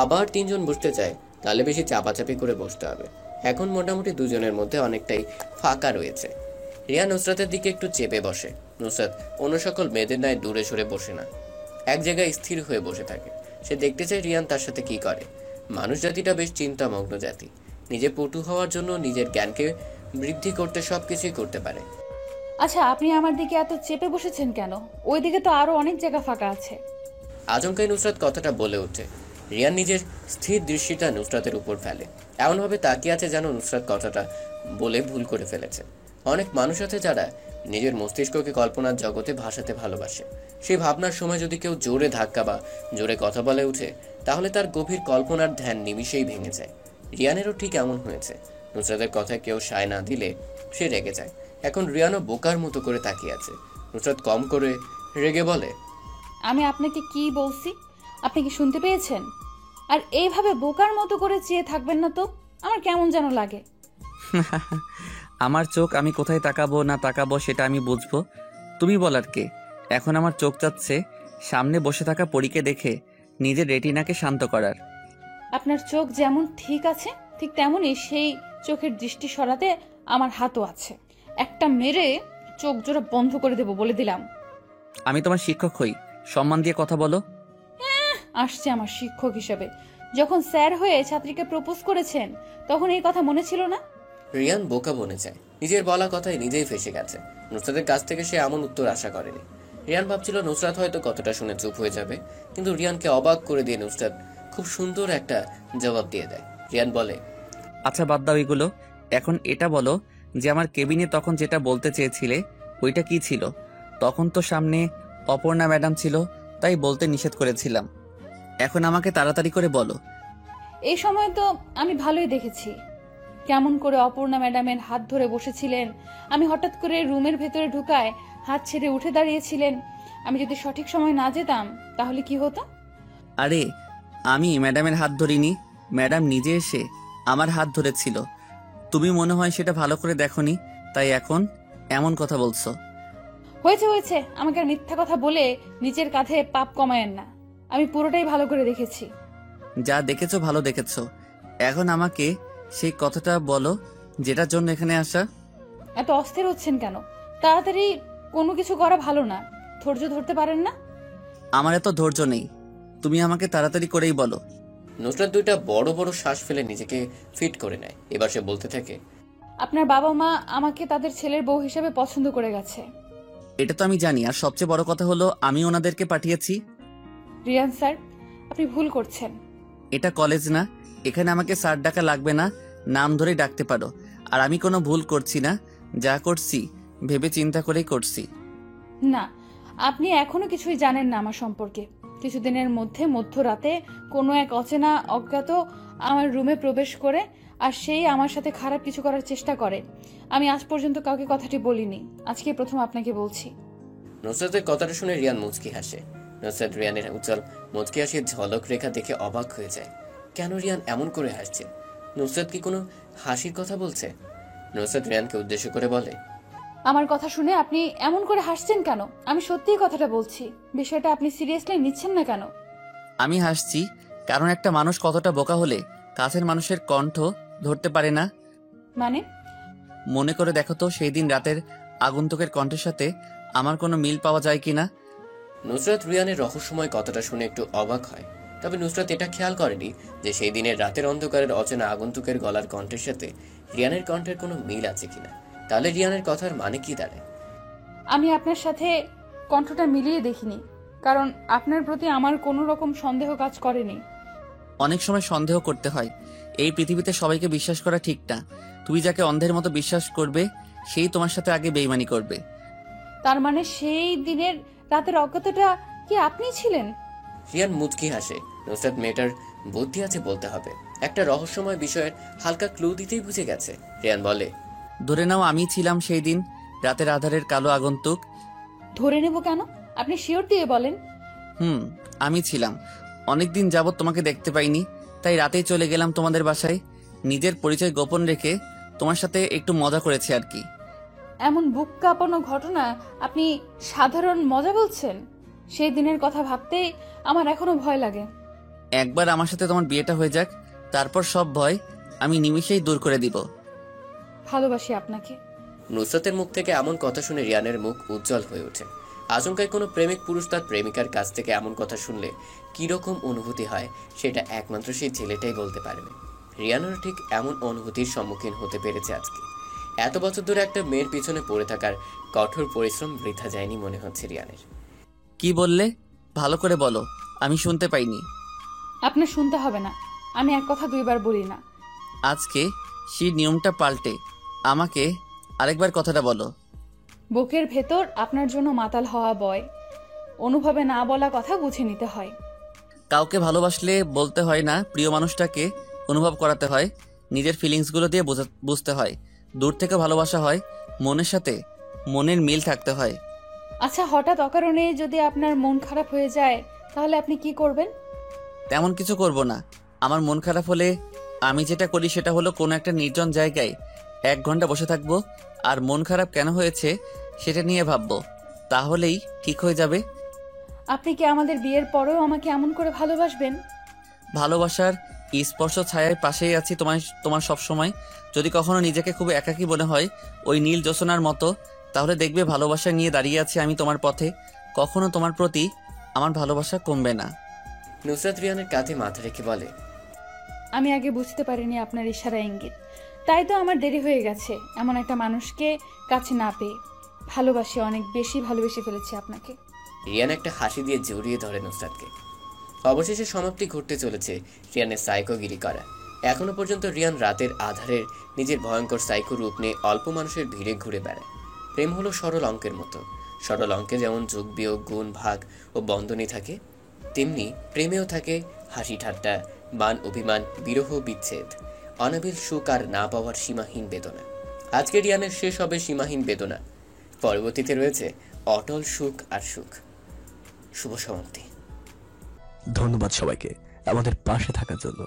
আবার 3 জন বসতে চায় তাহলে বেশি চাপাচাপি করে বসতে হবে। এখন মোটামুটি দুজনের মধ্যে অনেকটাই ফাঁকা রয়েছে। রিয়ান নুসরাতের দিকে একটু চেপে বসে। নুসরাত অন্য সকল মেয়েদের ন্যায় দূরে সরে বসে না, এক জায়গায় স্থির হয়ে বসে থাকে। সে দেখতে চায় রিয়ান তার সাথে কি করে। মানুষ জাতিটা বেশ চিন্তামগ্ন জাতি। নিজে পটু হওয়ার জন্য নিজের জ্ঞানকে বৃদ্ধি করতে সবকিছুই করতে পারে। আচ্ছা, আপনি আমার দিকে এত চেপে বসেছেন কেন? ওইদিকে তো আরো অনেক জায়গা ফাঁকা আছে। আচমকাই নুসরাত কথাটা বলে ওঠে। রিয়ান নিজের স্থির দৃষ্টিটা নুসরাতের উপর ফেলে, এমনভাবে তাকিয়ে আছে যেন নুসরাত কথাটা বলে ভুল করে ফেলেছে। অনেক মানুষ আছে যারা নিজের মস্তিষ্ককে কল্পনার জগতে ভাসাতে ভালোবাসে। সেই ভাবনার সময় যদি কেউ জোরে ধাক্কা বা জোরে কথা বলে উঠে, তাহলে তার গভীর কল্পনার ধ্যান নিমিষেই ভেঙে যায়। রিয়ানেরও ঠিক এমন হয়েছে। নুসরাতের কথায় কেউ সায় না দিলে সে রেগে যায়। এখন রিয়ানও বোকার মতো করে তাকিয়ে আছে। নুসরাত কম করে রেগে বলে, আমি আপনাকে কি বলছি আপনি কি শুনতে পেয়েছেন? আর এইভাবে বোকার মতো করে চেয়ে থাকবেন না তো। আমার কেমন যেন লাগে। আমার চোখ আমি কোথায় তাকাবো না তাকাবো সেটা আমি বুঝবো, তুমি বলার কে? এখন আমার চোখ চাচ্ছে সামনে বসে থাকা পরীকে দেখে নিজের রেটিনাকে শান্ত করার। আপনার চোখ যেমন ঠিক আছে ঠিক তেমনই সেই চোখের দৃষ্টি সরাতে আমার হাতও আছে। একটা মেরে চোখ জোড়া বন্ধ করে দেবো বলে দিলাম। আমি তোমার শিক্ষক হই, সম্মান দিয়ে কথা বলো। আসছে আমার শিক্ষক হিসেবে, যখন স্যার হয়ে ছাত্রীকে প্রপোজ করেছেন তখন এই কথা মনে ছিল না? রিয়ান বোকা বনে যায়, নিজের বলা কথায় নিজেই ফেসে গেছে। নুসরাতের কাছ থেকে সে এমন উত্তর আশা করেনি। রিয়ান ভাবছিল নুসরাত হয়তো কতটা শুনে চুপ হয়ে যাবে, কিন্তু রিয়ানকে অবাক করে দিয়ে নুসরাত খুব সুন্দর একটা জবাব দিয়ে দেয়। রিয়ান বলে, আচ্ছা বাদ দাও এগুলো, এখন এটা বলো যে আমার কেবিনে তখন যেটা বলতে চেয়েছিলে ওইটা কি ছিল? তখন তো সামনে অপর্ণা ম্যাডাম ছিল, তাই বলতে নিষেধ করেছিলাম। এখন আমাকে তাড়াতাড়ি করে বলো। এই সময় তো আমি ভালোই দেখেছি কেমন করে অপর্ণা ম্যাডামের হাত ধরে বসেছিলেন। আমি হঠাৎ করে রুমের ভেতরে ঢুকায় হাত ছেড়ে উঠে দাঁড়িয়েছিলেন। আমি যদি সঠিক সময় না যেতাম তাহলে কি হতো? আরে আমি ম্যাডামের হাত ধরিনি, ম্যাডাম নিজে এসে আমার হাত ধরেছিল। তুমি মনে হয় সেটা ভালো করে দেখোনি, তাই এখন এমন কথা বলছো। হয়েছে হয়েছে, আমাকে আর মিথ্যা কথা বলে নিজের কাঁধে পাপ কমায়েন না। আমি পুরোটাই ভালো করে দেখেছি। যা দেখেছো ভালো দেখেছো, এখন আমাকে সেই কথাটা বলো যেটার জন্য এখানে আসা। এত অস্থির হচ্ছেন কেন? তাড়াতাড়ি কোনো কিছু করা ভালো না। ধৈর্য ধরতে পারেন না? আমার এত ধৈর্য নেই, তুমি আমাকে তাড়াতাড়ি করেই বলো। নুসরাত দুইটা বড় বড় শ্বাস ফেলে নিজেকে ফিট করে নেয়। এবার সে বলতে থাকে, আপনার বাবা মা আমাকে তাদের ছেলের বউ হিসেবে পছন্দ করে গেছে। এটা তো আমি জানি, আর সবচেয়ে বড় কথা হলো আমি ওনাদেরকে পাঠিয়েছি। রিয়ান স্যার, আপনি ভুল করছেন। এটা কলেজ না, এখানে আমাকে স্যার ডাকা লাগবে না, নাম ধরে ডাকতে পারো। আর আমি কোনো ভুল করছি না, যা করছি ভেবে চিন্তা করেই করছি। না, আপনি এখনো কিছুই জানেন না আমার সম্পর্কে। কিছুদিনের মধ্যে মধ্যরাতে কোনো এক অচেনা অজ্ঞাত আমার রুমে প্রবেশ করে আর সেই আমার সাথে খারাপ কিছু করার চেষ্টা করে। আমি আজ পর্যন্ত কাউকে কথাটি বলিনি, আজকে প্রথম আপনাকে বলছি। নুসরাতের কথাটা শুনে রিয়ান মুচকি হাসে। নুসরাত রিয়ানের উজ্জ্বল মুচকি হাসির ঝলক রেখা দেখে অবাক হয়ে যায়। কেন রিয়ান এমন করে হাসছে? নুসরাত কি কোনো হাসির কথা বলছে? নুসরাত রিয়ানকে উদ্দেশ্য করে বলে, আমার কথা শুনে আপনি এমন করে হাসছেন কেন? আমি সত্যিই কথাটা বলছি, বিষয়টা আপনি সিরিয়াসলি নিচ্ছেন না কেন? আমি হাসছি কারণ একটা মানুষ কতটা বোকা হলে কাছের মানুষের কণ্ঠ ধরতে পারে না। মানে? মনে করে দেখো তো সেই দিন রাতের আগন্তুকের কণ্ঠের সাথে আমার কোনো মিল পাওয়া যায় কিনা। নুসরাত রিয়ানের রহস্যময় কথাটা শুনে একটু অবাক হয়। তবে নুসরাত এটা খেয়াল করেনি যে সেই দিনের রাতের অন্ধকারের অচেনা আগন্তুকের গলার কণ্ঠের সাথে রিয়ানের কণ্ঠের কোনো মিল আছে কিনা। তাহলে রিয়ানের কথার মানে কি দাঁড়ায়? আমি আপনার সাথে কণ্ঠটা মিলিয়ে দেখিনি, কারণ আপনার প্রতি আমার কোনো রকম সন্দেহ কাজ করেনি। অনেক সময় সন্দেহ করতে হয়, এই পৃথিবীতে সবাইকে বিশ্বাস করা ঠিক না। তুমি যাকে অন্ধের মতো বিশ্বাস করবে সেই তোমার সাথে আগে বেইমানি করবে। তার মানে সেই দিনের রাতের অজ্ঞাতটা কি আপনি ছিলেন? রিয়ান মুচকি হাসে। নুসরাত মেয়েটার বুদ্ধি আছে বলতে হবে, একটা রহস্যময় বিষয়ের হালকা ক্লু দিতেই বুঝে গেছে। রিয়ান বলে, ধরে নাও আমি ছিলাম সেই দিন রাতের আধারের কালো আগন্তুক। ধরে নেব কেন? আপনি শিওর দিয়ে বলেন। আমি ছিলাম। অনেকদিন যাবত তোমাকে দেখতে পাইনি, তাই রাতেই চলে গেলাম তোমাদের বাসায়। নিজের পরিচয় গোপন রেখে তোমার সাথে একটু মজা করেছি আর কি। এমন বুক কাঁপানো ঘটনা আপনি সাধারণ মজা বলছেন? সেই দিনের কথা ভাবতেই আমার এখনো ভয় লাগে। একবার আমার সাথে তোমার বিয়েটা হয়ে যাক, তারপর সব ভয় আমি নিমিষেই দূর করে দিব। ভালোবাসি আপনাকে। নুসরাতের মুখ থেকে এমন কথা শুনে রিয়ানের মুখ উজ্জ্বল হয়ে ওঠে। আচমকাই কোনো প্রেমিক পুরুষ তার প্রেমিকার কাছ থেকে এমন কথা শুনলে কিরকম অনুভূতি হয় সেটা একমাত্র সেই ছেলেটাই বলতে পারবে। রিয়ানের ঠিক এমন অনুভূতির সম্মুখীন হতে পেরেছে আজকে। এত বছর ধরে একটা মেয়ের পিছনে পড়ে থাকার কঠোর পরিশ্রম বৃথা যায়নি মনে হচ্ছে রিয়ানের। কি বললে? ভালো করে বলো, আমি শুনতে পাইনি। আপনার শুনতে হবে না, আমি এক কথা দুইবার বলি না। আজকে সেই নিয়মটা পাল্টে আমাকে আরেকবার কথাটা বলো। বুকের ভেতর আপনার জন্য মাতাল হওয়া বয়, অনুভবে না বলা কথা বুঝে নিতে হয়। কাউকে ভালোবাসলে বলতে হয় না, প্রিয় মানুষটাকে অনুভব করাতে হয়, নিজের ফিলিংসগুলো দিয়ে বুঝতে হয়। দূর থেকে ভালোবাসা হয়, মনের সাথে মনের মিল থাকতে হয়। আচ্ছা, হঠাৎ অকারণে যদি আপনার মন খারাপ হয়ে যায় তাহলে আপনি কি করবেন? তেমন কিছু করব না। আমার মন খারাপ হলে আমি যেটা করি সেটা হলো কোনো একটা নির্জন জায়গায় 1 ঘন্টা বসে থাকবো আর মন খারাপ কেন হয়েছে সেটা নিয়ে ভাববো, তাহলেই ঠিক হয়ে যাবে। আপনি কি আমাদের বিয়ের পরেও আমাকে এমন করে ভালোবাসবেন? ভালোবাসার স্পর্শ ছায়ায় পাশেই আছি তোমার সব সময়। যদি কখনো নিজেকে খুব একাকী মনে হয় ওই নীল জ্যোৎস্নার মতো, তাহলে দেখবে ভালোবাসা নিয়ে দাঁড়িয়ে আছি আমি তোমার পথে। কখনো তোমার প্রতি আমার ভালোবাসা কমবে না। নুসরাত রিয়ানের কাঁধে মাথা রেখে বলে, আমি আগে বুঝতে পারিনি আপনার ইশারা ইঙ্গিত, তাই তো আমার দেরি হয়ে গেছে এমন একটা মানুষকে কাছে না পেয়ে। ভালোবাসি, অনেক বেশি ভালোবেসে ফেলেছি আপনাকে। রিয়ান একটা হাসি দিয়ে জড়িয়ে ধরে নুসরাতকে। অবশেষে সমাপ্তি ঘটতে চলেছে রিয়ানের সাইকোগিরি করা। এখনো পর্যন্ত রিয়ান রাতের আধারের নিজের ভয়ঙ্কর সাইকো রূপ নিয়ে অল্প মানুষের ভিড়ে ঘুরে বেড়ায়। প্রেম হলো সরল অঙ্কের মতো। সরল অঙ্কে যেমন যোগ বিয়োগ গুণ ভাগ ও বন্ধনী থাকে, তেমনি প্রেমেও থাকে হাসি ঠাট্টা, মান অভিমান, বিরহ বিচ্ছেদ, অনাবিল সুখ আর না পাওয়ার সীমাহীন বেদনা। আজকে রিয়ানের শেষ হবে সীমাহীন বেদনা, পরবর্তীতে রয়েছে অটল সুখ আর সুখ। শুভ সমাপ্তি। ধন্যবাদ সবাইকে আমাদের পাশে থাকার জন্য।